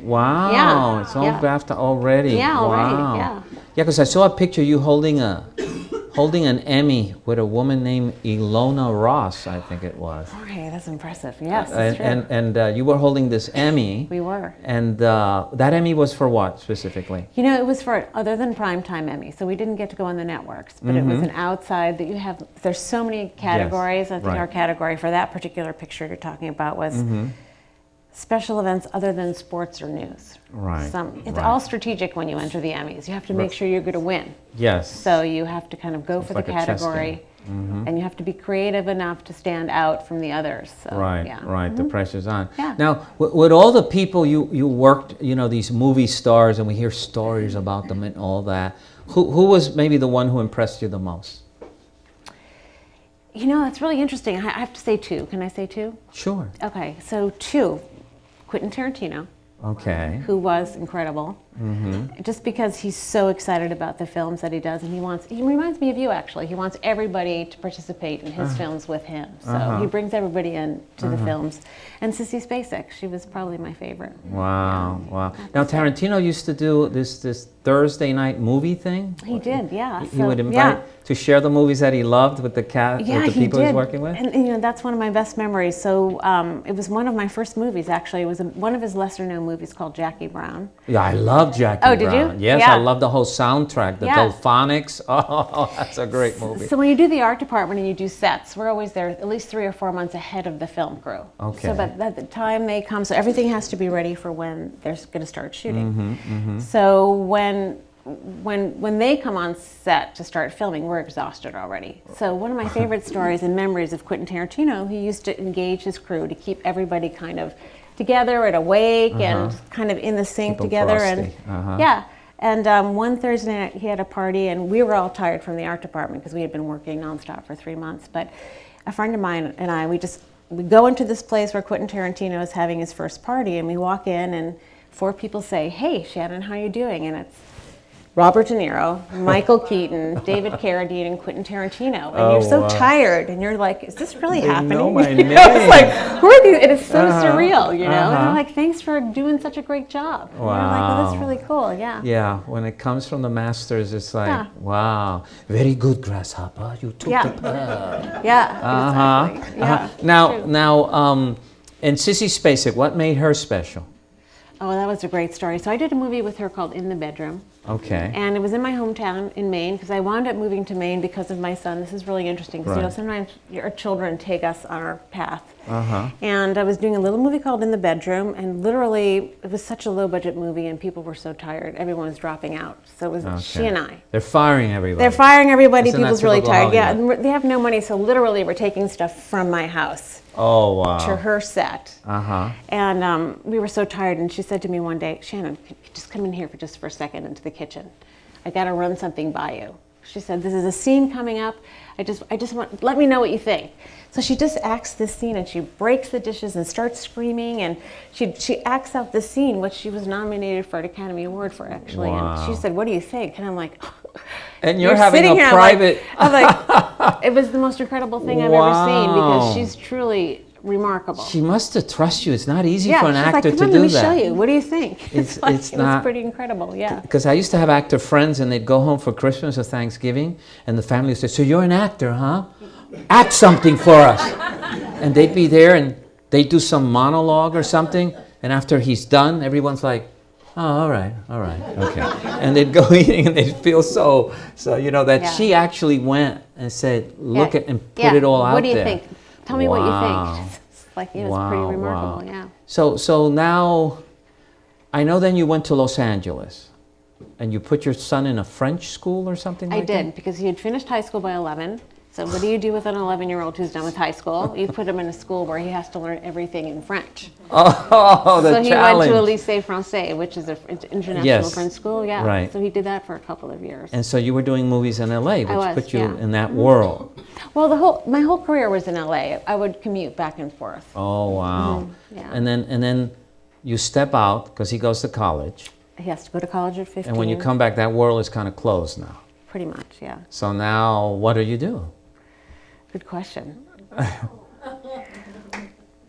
Speaker 3: Wow.
Speaker 16: Yeah.
Speaker 3: It's on BAFTA already.
Speaker 16: Yeah, already.
Speaker 3: Wow.
Speaker 16: Yeah.
Speaker 3: Yeah, because I saw a picture of you holding an Emmy with a woman named Ilona Ross, I think it was.
Speaker 16: Okay, that's impressive. Yes, that's true.
Speaker 3: And you were holding this Emmy.
Speaker 16: We were.
Speaker 3: And that Emmy was for what specifically?
Speaker 16: It was for other than primetime Emmy, so we didn't get to go on the networks, but it was an outside that you have. There's so many categories.
Speaker 3: Yes,
Speaker 16: I think our category for that particular picture you're talking about was special events other than sports or news.
Speaker 3: Right.
Speaker 16: It's all strategic when you enter the Emmys. You have to make sure you're going to win.
Speaker 3: Yes.
Speaker 16: So you have to kind of go for the category, and you have to be creative enough to stand out from the others. So,
Speaker 3: Right. The pressure's on.
Speaker 16: Yeah.
Speaker 3: Now, with all the people you worked, these movie stars, and we hear stories about them and all that, who was maybe the one who impressed you the most?
Speaker 16: That's really interesting. I have to say 2. Can I say 2?
Speaker 3: Sure.
Speaker 16: Okay, so 2. Quentin Tarantino.
Speaker 3: Okay.
Speaker 16: Who was incredible. Just because he's so excited about the films that he does, and he reminds me of you actually. He wants everybody to participate in his films with him. So he brings everybody in to the films. And Sissy Spacek, she was probably my favorite.
Speaker 3: Wow, wow. Now Tarantino used to do this Thursday night movie thing.
Speaker 16: He did, yeah.
Speaker 3: He would invite to share the movies that he loved with the with the people he's working with.
Speaker 16: And that's one of my best memories. So it was one of my first movies actually. It was one of his lesser known movies called Jackie Brown.
Speaker 3: Yeah, I love love Jackie
Speaker 16: Oh, did
Speaker 3: Brown.
Speaker 16: you?
Speaker 3: Yes,
Speaker 16: Yeah.
Speaker 3: I love the whole soundtrack, the
Speaker 16: Yes.
Speaker 3: Dolphonics. Oh, that's a great movie.
Speaker 16: So when you do the art department and you do sets, we're always there at least 3 or 4 months ahead of the film crew.
Speaker 3: Okay.
Speaker 16: So by the time they come, so everything has to be ready for when they're going to start shooting.
Speaker 3: Mm-hmm.
Speaker 16: So when they come on set to start filming, we're exhausted already. So one of my favorite stories and memories of Quentin Tarantino, he used to engage his crew to keep everybody kind of together and awake and kind of in the sync
Speaker 3: Keep 'em
Speaker 16: together.
Speaker 3: frosty.
Speaker 16: And yeah. And one Thursday night he had a party, and we were all tired from the art department because we had been working nonstop for 3 months. But a friend of mine and I, we go into this place where Quentin Tarantino is having his first party, and we walk in, and 4 people say, "Hey, Shannon, how you doing?" And it's Robert De Niro, Michael Keaton, David Carradine, and Quentin Tarantino. And you're so tired, and you're like, is this really happening?
Speaker 3: know my
Speaker 16: You know, it's like, who are these? It is so surreal, you know? And they're like, thanks for doing such a great job. And you're like, well, that's really cool, yeah.
Speaker 3: Yeah, when it comes from the masters, it's like,
Speaker 16: Yeah.
Speaker 3: wow, very good, Grasshopper. You took
Speaker 16: Yeah.
Speaker 3: the pearl.
Speaker 16: Yeah, exactly. Yeah,
Speaker 3: Now, and Sissy Spacek, what made her special?
Speaker 16: Oh, that was a great story. So I did a movie with her called In the Bedroom.
Speaker 3: Okay.
Speaker 16: And it was in my hometown in Maine, because I wound up moving to Maine because of my son. This is really interesting, because you know, sometimes our children take us on our path. And I was doing a little movie called In the Bedroom, and literally it was such a low budget movie, and people were so tired. Everyone was dropping out. So it was she and I.
Speaker 3: They're firing everybody.
Speaker 16: They're firing everybody.
Speaker 3: Isn't that
Speaker 16: People's really
Speaker 3: typical
Speaker 16: tired. Yeah,
Speaker 3: Hollywood?
Speaker 16: and they have no money, so literally we're taking stuff from my house
Speaker 3: Oh, wow.
Speaker 16: to her set.
Speaker 3: Uh-huh.
Speaker 16: And we were so tired, and she said to me one day, "Shannon, can you just come in here for a second into the kitchen. I got to run something by you." She said, "This is a scene coming up. I just want, let me know what you think." So she just acts this scene, and she breaks the dishes and starts screaming, and she acts out the scene, which she was nominated for an Academy Award for, actually.
Speaker 3: Wow.
Speaker 16: And she said, "What do you think?" And I'm like,
Speaker 3: And you're having
Speaker 16: sitting
Speaker 3: a
Speaker 16: here,
Speaker 3: private...
Speaker 16: I'm like, it was the most incredible thing I've ever seen, because she's truly remarkable.
Speaker 3: She must have trusted you. It's not easy for an
Speaker 16: she's
Speaker 3: actor
Speaker 16: like,
Speaker 3: to
Speaker 16: "Come on,
Speaker 3: do
Speaker 16: let me
Speaker 3: that.
Speaker 16: show you. What do you think?"
Speaker 3: It's
Speaker 16: like,
Speaker 3: it's
Speaker 16: it
Speaker 3: not...
Speaker 16: was pretty incredible, yeah.
Speaker 3: Because I used to have actor friends, and they'd go home for Christmas or Thanksgiving, and the family would say, "So you're an actor, huh? Act something for us." And they'd be there, and they'd do some monologue or something, and after he's done, everyone's like, "Oh, all right, okay." And they'd go eating, and they'd feel so you know, that she actually went and said, look at, and put it all out there.
Speaker 16: What do you think? Tell me what you
Speaker 3: Wow.
Speaker 16: think. It's like, it was pretty remarkable, yeah.
Speaker 3: So now, I know then you went to Los Angeles, and you put your son in a French school or something like that?
Speaker 16: I did, because he had finished high school by 11. So what do you do with an 11-year-old who's done with high school? You put him in a school where he has to learn everything in French.
Speaker 3: Oh, the
Speaker 16: so he
Speaker 3: challenge.
Speaker 16: went to a Lycée Français, which is an international French school. Yeah.
Speaker 3: Right.
Speaker 16: So he did that for a couple of years.
Speaker 3: And so you were doing movies in LA, which put you
Speaker 16: yeah.
Speaker 3: in that world.
Speaker 16: Well, my whole career was in LA. I would commute back and forth.
Speaker 3: Oh, wow.
Speaker 16: Yeah.
Speaker 3: And then you step out, because he goes to college.
Speaker 16: He has to go to college at 15.
Speaker 3: And when you come back, that world is kind of closed now.
Speaker 16: Pretty much, yeah.
Speaker 3: So now, what do you do?
Speaker 16: Good question.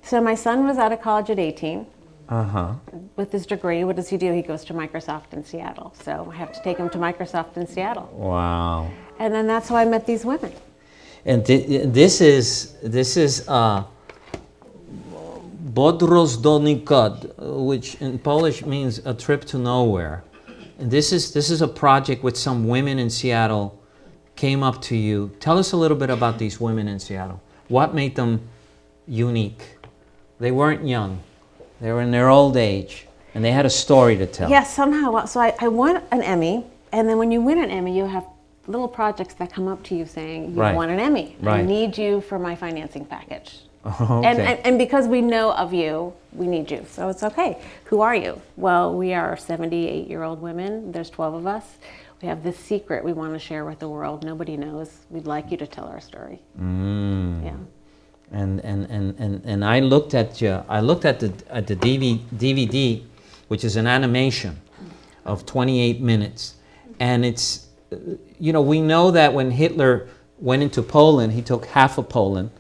Speaker 16: So my son was out of college at 18. With his degree, what does he do? He goes to Microsoft in Seattle. So I have to take him to Microsoft in Seattle.
Speaker 3: Wow.
Speaker 16: And then that's how I met these women.
Speaker 3: And this is Podróż do nikąd, which in Polish means a trip to nowhere. And this is a project with some women in Seattle came up to you. Tell us a little bit about these women in Seattle. What made them unique? They weren't young. They were in their old age, and they had a story to tell.
Speaker 16: Yes, somehow. So I won an Emmy, and then when you win an Emmy, you have little projects that come up to you saying, you won an Emmy.
Speaker 3: Right.
Speaker 16: I need you for my financing package.
Speaker 3: Okay.
Speaker 16: And because we know of you, we need you. So it's okay. Who are you? Well, we are 78-year-old women. There's 12 of us. We have this secret we want to share with the world. Nobody knows. We'd like you to tell our story. Yeah.
Speaker 3: And I looked at the DVD, which is an animation of 28 minutes, and it's, you know, we know that when Hitler went into Poland, he took half of Poland,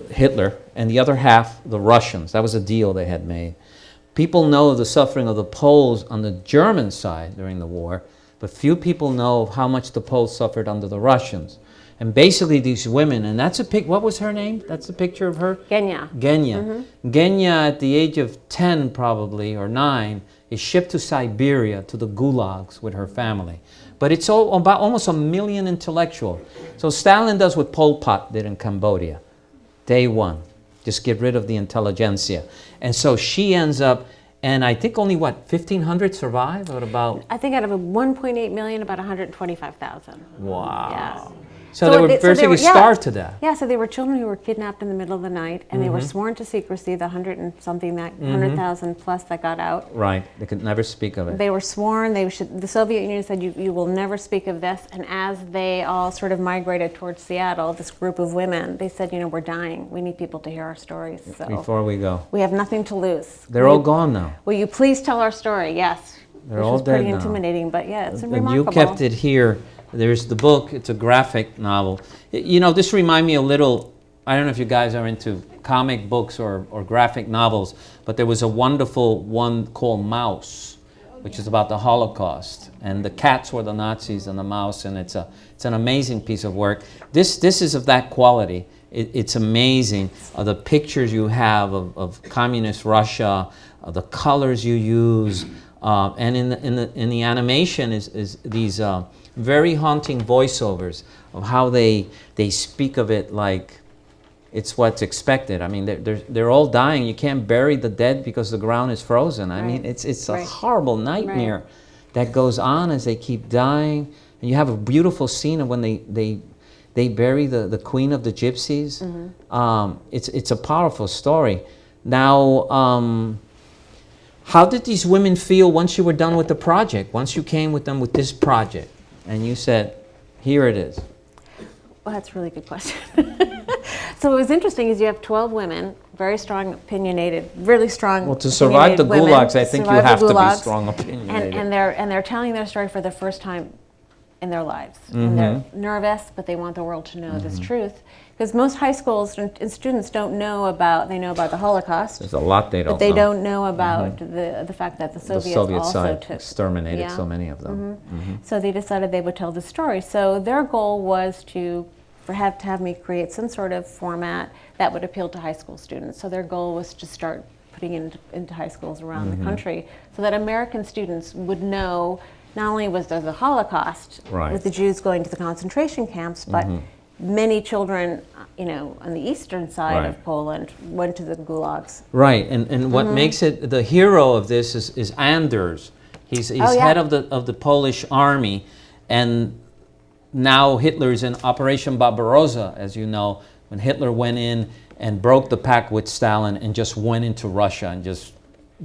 Speaker 3: Hitler, and the other half the Russians. That was a deal they had made. People know the suffering of the Poles on the German side during the war, but few people know of how much the Poles suffered under the Russians. And basically these women, and that's a what was her name? That's a picture of her?
Speaker 16: Genya.
Speaker 3: Genya. Genya, at the age of 10 probably, or 9, is shipped to Siberia, to the gulags with her family. But it's all about almost 1 million intellectual. So Stalin does what Pol Pot did in Cambodia. Day one, just get rid of the intelligentsia. And so she ends up, and I think only, 1,500 survive? Or about?
Speaker 16: I think out of 1.8 million, about 125,000.
Speaker 3: Wow.
Speaker 16: Yes.
Speaker 3: So they were basically starved to death.
Speaker 16: Yeah, so they were children who were kidnapped in the middle of the night, and they were sworn to secrecy, the 100,000 plus that got out.
Speaker 3: Right, they could never speak of it.
Speaker 16: They were sworn, the Soviet Union said, you will never speak of this, and as they all sort of migrated towards Seattle, this group of women, they said, we're dying, we need people to hear our stories. So
Speaker 3: before we go.
Speaker 16: We have nothing to lose.
Speaker 3: They're all gone now.
Speaker 16: Will you please tell our story? Yes.
Speaker 3: They're all dead now.
Speaker 16: Which was pretty intimidating, but yeah, it's remarkable.
Speaker 3: You kept it here. There's the book. It's a graphic novel. This reminds me a little, I don't know if you guys are into comic books or graphic novels, but there was a wonderful one called Mouse, which is about the Holocaust. And the cats were the Nazis and the mouse, and it's an amazing piece of work. This is of that quality. It's amazing. The pictures you have of communist Russia, the colors you use, and in the animation is these very haunting voiceovers of how they speak of it like it's what's expected. I mean, they're all dying. You can't bury the dead because the ground is frozen. I mean, it's a horrible nightmare that goes on as they keep dying. And you have a beautiful scene of when they bury the queen of the gypsies. It's a powerful story. Now, how did these women feel once you were done with the project? Once you came with them with this project, and you said, "Here it is."
Speaker 16: Well, that's a really good question. So what was interesting is you have 12 women, very strong, opinionated, really strong.
Speaker 3: Well, to survive the
Speaker 16: women,
Speaker 3: gulags, I think you have to be strong, opinionated.
Speaker 16: And they're telling their story for the first time in their lives. And they're nervous, but they want the world to know this truth. Because most high schools and students don't know about, they know about the Holocaust.
Speaker 3: There's a lot they don't know.
Speaker 16: But they don't know about the fact that the Soviets
Speaker 3: Soviet
Speaker 16: also
Speaker 3: side
Speaker 16: took,
Speaker 3: exterminated so many of them.
Speaker 16: So they decided they would tell the story. So their goal was to have me create some sort of format that would appeal to high school students. So their goal was to start putting it into high schools around the country so that American students would know not only was there the Holocaust with the Jews going to the concentration camps, but many children, on the eastern side of Poland went to the gulags.
Speaker 3: Right, and what makes it, the hero of this is Anders. He's head of the Polish army, and now Hitler's in Operation Barbarossa, as you know, when Hitler went in and broke the pact with Stalin and just went into Russia and just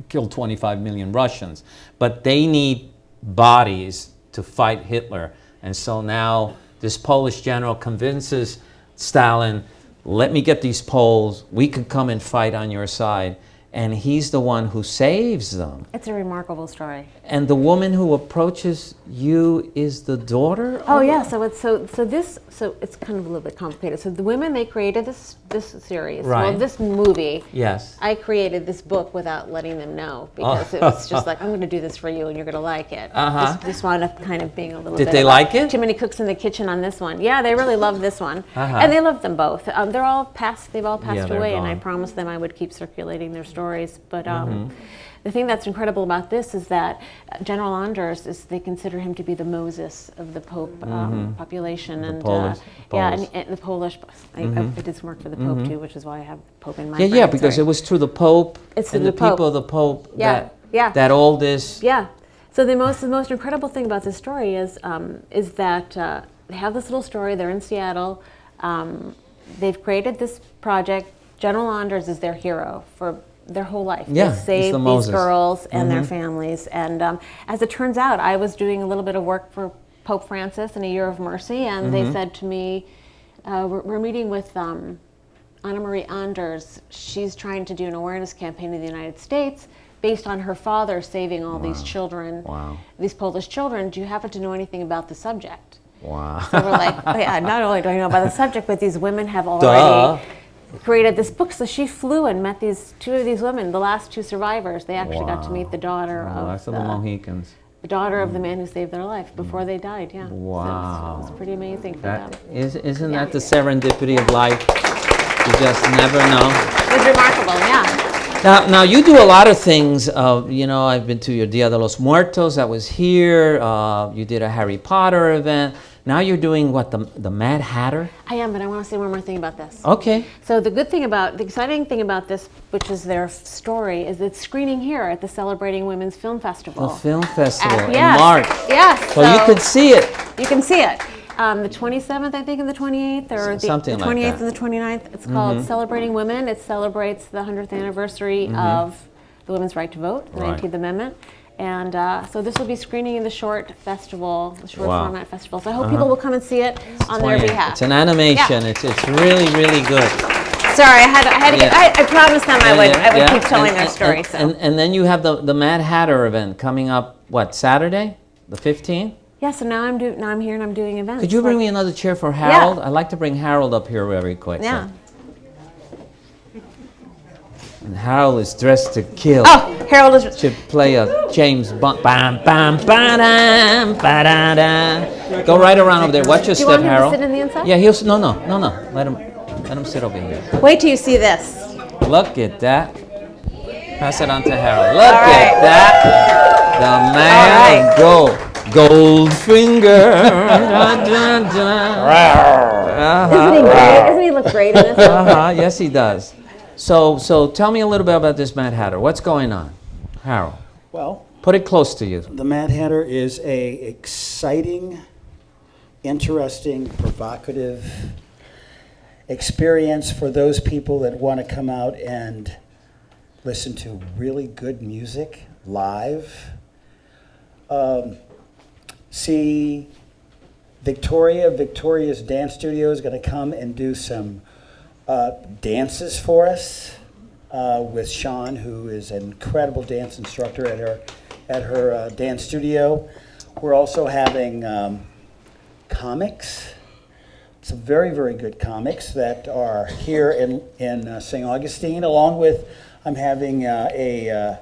Speaker 3: killed 25 million Russians. But they need bodies to fight Hitler. And so now this Polish general convinces Stalin, let me get these Poles, we can come and fight on your side. And he's the one who saves them.
Speaker 16: It's a remarkable story.
Speaker 3: And the woman who approaches you is the daughter?
Speaker 16: Oh yeah, so it's kind of a little bit complicated. So the women, they created this series, well, this movie.
Speaker 3: Yes.
Speaker 16: I created this book without letting them know because it was just like, I'm going to do this for you and you're going to like it. This wound up kind of being a little bit.
Speaker 3: Did they like it?
Speaker 16: Too many cooks in the kitchen on this one. Yeah, they really loved this one, and they loved them both. They've all passed away, and I promised them I would keep circulating their stories. But the thing that's incredible about this is that General Anders they consider him to be the Moses of the Pope population, and the Polish. I did some work for the Pope too, which is why I have Pope in my brain.
Speaker 3: Yeah, because it was through the Pope and the people of the Pope that all this.
Speaker 16: Yeah. So the most incredible thing about this story is that they have this little story. They're in Seattle. They've created this project. General Anders is their hero for their whole life.
Speaker 3: Yeah,
Speaker 16: they saved these girls and their families. And as it turns out, I was doing a little bit of work for Pope Francis in a Year of Mercy, and they said to me, we're meeting with Anna Marie Anders. She's trying to do an awareness campaign in the United States based on her father saving all these children, these Polish children. Do you happen to know anything about the subject?
Speaker 3: Wow.
Speaker 16: So we're like, oh yeah, not only do I know about the subject, but these women have already created this book. So she flew and met two of these women, the last two survivors. They actually got to meet the daughter of
Speaker 3: the Mohicans.
Speaker 16: The daughter of the man who saved their life before they died,
Speaker 3: Wow.
Speaker 16: So it was pretty amazing for them.
Speaker 3: Isn't that the serendipity of life? You just never know.
Speaker 16: It was remarkable, yeah.
Speaker 3: Now you do a lot of things. You know, I've been to your Dia de los Muertos. I was here. You did a Harry Potter event. Now you're doing what, the Mad Hatter?
Speaker 16: I am, but I want to say one more thing about this.
Speaker 3: Okay.
Speaker 16: So the exciting thing about this, which is their story, is it's screening here at the Celebrating Women's Film Festival.
Speaker 3: The film festival in
Speaker 16: yes,
Speaker 3: March.
Speaker 16: Yes.
Speaker 3: So you could see it.
Speaker 16: You can see it. The 27th, I think, and the 28th, or the 28th and the 29th. It's called Celebrating Women. It celebrates the 100th anniversary of the women's right to vote, the 19th Amendment. And so this will be screening in the short festival, the short format festival. So I hope people will come and see it on their behalf.
Speaker 3: It's an animation. Yeah. It's really, really good.
Speaker 16: Sorry, I had to get, I promised them I would keep telling their story.
Speaker 3: And then you have the Mad Hatter event coming up, what, Saturday, the 15th?
Speaker 16: Yeah, so now I'm here and I'm doing events.
Speaker 3: Could you bring me another chair for Harold? I'd like to bring Harold up here very quick.
Speaker 16: Yeah.
Speaker 3: And Harold is dressed to kill.
Speaker 16: Oh, Harold is...
Speaker 3: To play a James Bond. Bam, bam, ba-dam, ba-da-da. Go right around over there. Watch your step, Harold.
Speaker 16: Do you want him to sit in the inside?
Speaker 3: Yeah, he'll... No. Let him sit over here.
Speaker 16: Wait till you see this.
Speaker 3: Look at that. Pass it on to Harold. Look at that. The man of gold. Goldfinger.
Speaker 16: Isn't he great? Doesn't he look great in this?
Speaker 3: Yes, he does. So tell me a little bit about this Mad Hatter. What's going on, Harold?
Speaker 17: Well,
Speaker 3: put it close to you.
Speaker 17: The Mad Hatter is a exciting, interesting, provocative experience for those people that want to come out and listen to really good music live. See Victoria's Dance Studio is going to come and do some dances for us with Sean, who is an incredible dance instructor at her dance studio. We're also having comics, some very, very good comics that are here in St. Augustine, along with I'm having a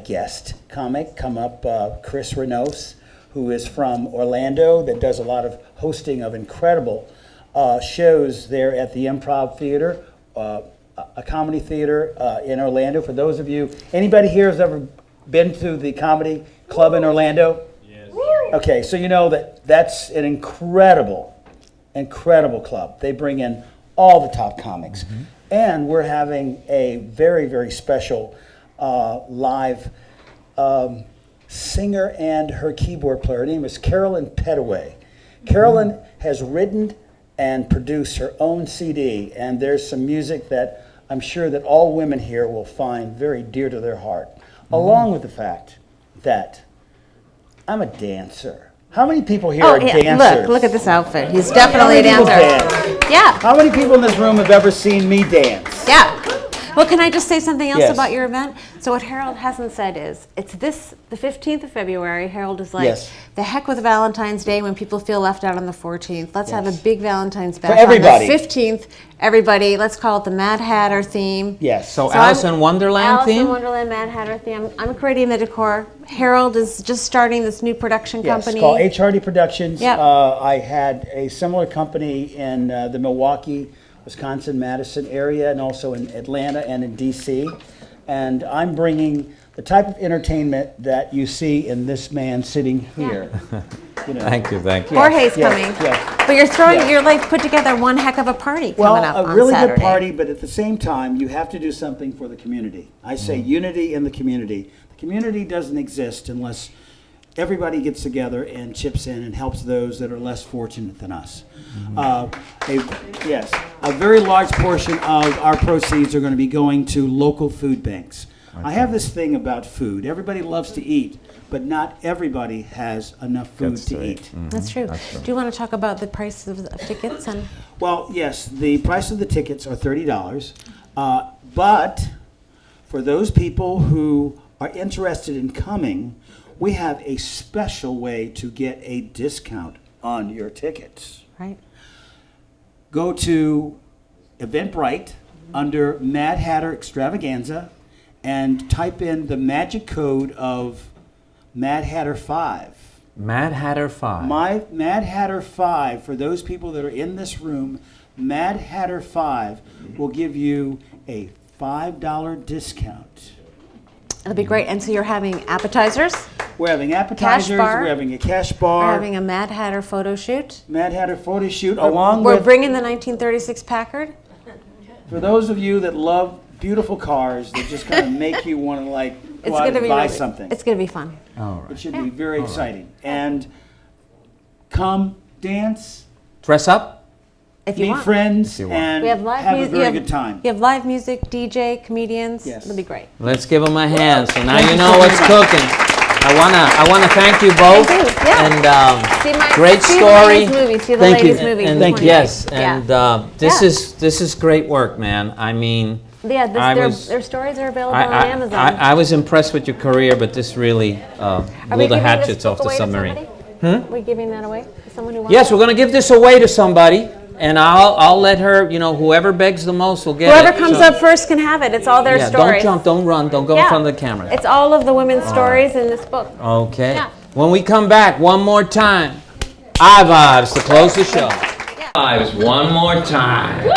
Speaker 17: guest comic come up, Chris Renos, who is from Orlando, that does a lot of hosting of incredible shows there at the Improv Theater, a comedy theater in Orlando. For those of you, anybody here has ever been to the comedy club in Orlando? Yes. Okay, so you know that's an incredible club. They bring in all the top comics. And we're having a very, very special live singer and her keyboard player. Her name is Carolyn Petaway. Carolyn has written and produced her own CD, and there's some music that I'm sure that all women here will find very dear to their heart, along with the fact that I'm a dancer. How many people here are dancers?
Speaker 16: Look at this outfit. He's definitely a dancer. Yeah.
Speaker 17: How many people in this room have ever seen me dance?
Speaker 16: Yeah. Well, can I just say something else about your event? So what Harold hasn't said is, it's the 15th of February. Harold is like, the heck with Valentine's Day when people feel left out on the 14th. Let's have a big Valentine's bash on the 15th. Everybody, let's call it the Mad Hatter theme.
Speaker 17: Yes.
Speaker 3: So Alice in Wonderland theme?
Speaker 16: Alice in Wonderland, Mad Hatter theme. I'm creating the decor. Harold is just starting this new production company.
Speaker 17: It's called HRD Productions. Yep. I had a similar company in the Milwaukee, Wisconsin, Madison area, and also in Atlanta and in DC. And I'm bringing the type of entertainment that you see in this man sitting here. You know.
Speaker 3: Thank you.
Speaker 16: Jorge's coming. But you're like put together one heck of a party coming up on Saturday.
Speaker 17: Well, a really good party, but at the same time, you have to do something for the community. I say unity in the community. The community doesn't exist unless everybody gets together and chips in and helps those that are less fortunate than us. A very large portion of our proceeds are going to be going to local food banks. Okay. I have this thing about food. Everybody loves to eat, but not everybody has enough food to eat.
Speaker 16: That's true. Do you want to talk about the price of tickets?
Speaker 17: Well, yes, the price of the tickets are $30, but for those people who are interested in coming, we have a special way to get a discount on your tickets.
Speaker 16: Right.
Speaker 17: Go to Eventbrite under Mad Hatter Extravaganza and type in the magic code of Mad Hatter 5.
Speaker 3: Mad Hatter 5.
Speaker 17: My Mad Hatter 5, for those people that are in this room, Mad Hatter 5 will give you a $5 discount.
Speaker 16: That'll be great. And so you're having appetizers?
Speaker 17: We're having appetizers.
Speaker 16: Bar.
Speaker 17: We're having a cash bar.
Speaker 16: We're having a Mad Hatter photo shoot.
Speaker 17: Mad Hatter photo shoot
Speaker 16: We're
Speaker 17: with...
Speaker 16: bringing the 1936 Packard.
Speaker 17: For those of you that love beautiful cars that just kind of make you want to like go out and buy something.
Speaker 16: It's going to be fun.
Speaker 3: All right.
Speaker 17: It should be very exciting. And come dance.
Speaker 3: Dress up.
Speaker 16: If you
Speaker 17: meet
Speaker 16: want.
Speaker 17: friends and
Speaker 16: We have live
Speaker 17: have a
Speaker 16: music.
Speaker 17: very good time.
Speaker 16: You have live music, DJ, comedians.
Speaker 17: Yes.
Speaker 16: It'll be great.
Speaker 3: Let's give them a hand. So now you know what's cooking. I wanna thank you both.
Speaker 16: Thank you. Yeah.
Speaker 3: And great story.
Speaker 16: See the
Speaker 3: Thank you.
Speaker 16: ladies' movie.
Speaker 3: And
Speaker 16: Thank you.
Speaker 3: yes, and this
Speaker 16: Yeah.
Speaker 3: is great work, man. I mean,
Speaker 16: Yeah, their stories are available on Amazon.
Speaker 3: I was impressed with your career, but this really blew the hatchets off the submarine.
Speaker 16: Are we giving that away to someone who wants
Speaker 3: Yes,
Speaker 16: it?
Speaker 3: we're going to give this away to somebody, and I'll let her, you know, whoever begs the most will get it.
Speaker 16: Whoever comes up first can have it. It's all their stories.
Speaker 3: Don't jump, don't run, don't go in front of the camera.
Speaker 16: It's all of the women's stories in this book.
Speaker 3: Okay.
Speaker 16: Yeah.
Speaker 3: When we come back, one more time, I-Vibes to close the show. Vibes one more time.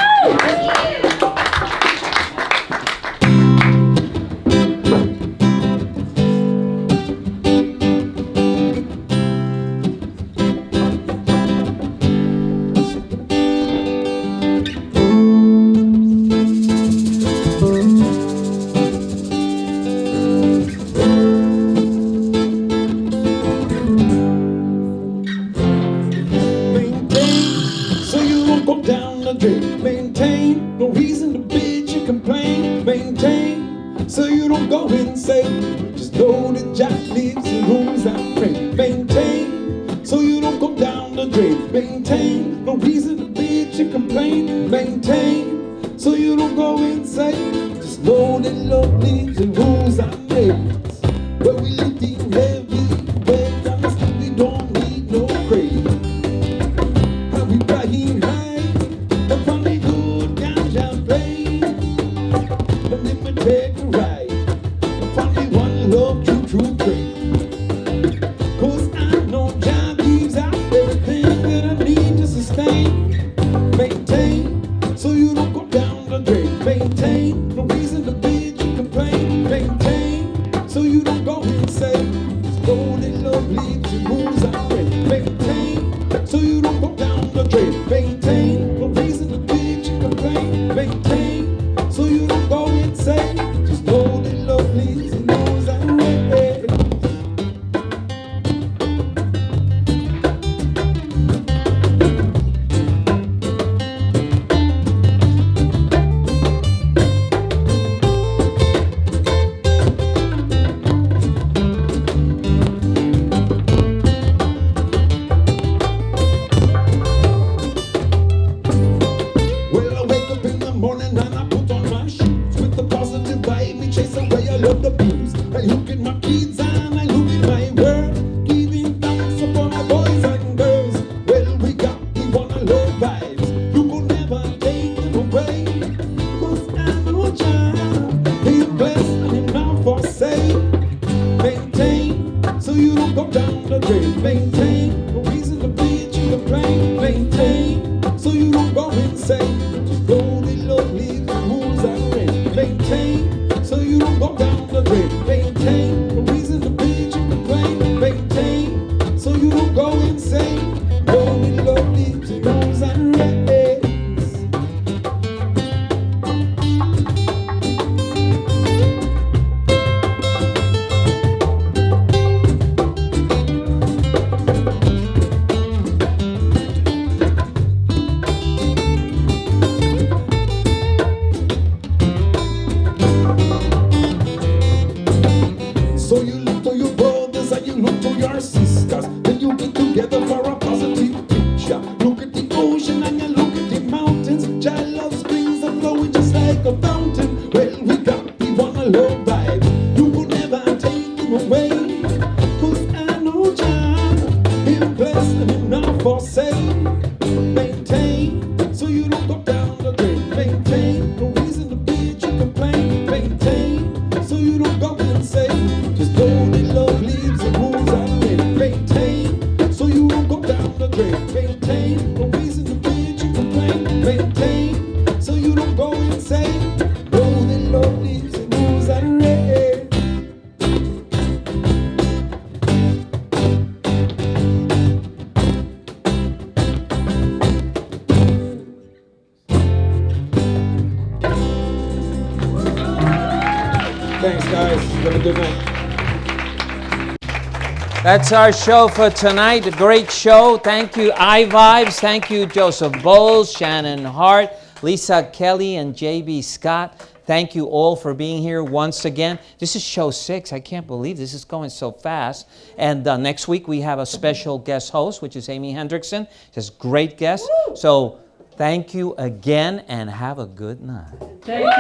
Speaker 5: So you won't go down the drain. Maintain, no reason to bitch and complain. Maintain, so you don't go insane. Just know that Jack lives in rooms that rain. Maintain, so you don't go down the drain. Maintain, no reason to bitch and complain. Maintain, so you don't go insane. Just know that love lives in rooms that made. Where we lifting heavy weight, honestly we don't need no crate. We flying high, up on the good ganja plane. And then we take a ride, up on the one love true train. 'Cause I know Jah gives out everything that I need to sustain. Maintain, so you don't go down the drain. Maintain, no reason to bitch and complain. Maintain, so you don't go insane. Just know that love leaves and moves out rain. Maintain, so you don't go down the drain. Maintain, no reason to bitch and complain. Maintain, so you don't go insane. Just know that love leaves and moves out rain. Well, I wake up in the morning and I put on my shoes. With the positive vibe, me chase away all of the blues. I look at my kids and I look at my world. Giving thanks upon my boys and girls. Well, we got the one I love vibes. You will never take them away. 'Cause I'm a child. He's blessed and him not forsake. Maintain, so you don't go down the drain. Maintain, no reason to bitch and complain. Maintain, so you don't go insane. Just know that love lives and moves and rain. Maintain, so you don't go down the drain. Maintain, no reason to bitch and complain. Maintain, so you don't go insane. Know that love lives and moves and rain. So you look to your brothers and you look to your sisters. Then you get together for a positive picture. Look at the ocean and you look at the mountains. Child love springs are flowing just like a fountain. Well, we got the one I love vibes. You will never take them away. 'Cause I know Jah, him blessed and him not forsake. Maintain, so you don't go down the drain. Maintain, no reason to bitch and complain. Maintain, so you don't go insane. Just know that love leaves and moves out rain. Maintain, so you don't go down the drain. Maintain, no reason to bitch and complain. Maintain, so you don't go insane. Know that love
Speaker 4: Congratulations. Have a good night.
Speaker 3: That's our show for tonight. A great show. Thank you, iVibes. Thank you, Joseph Boles, Shannon Hart, Lisa Kelly, and J.B. Scott. Thank you all for being here once again. This is show 6. I can't believe this is going so fast. And next week we have a special guest host, which is Amy Hendrickson. Just great guest. Woo! So thank you again and have a good night.
Speaker 2: Thank you.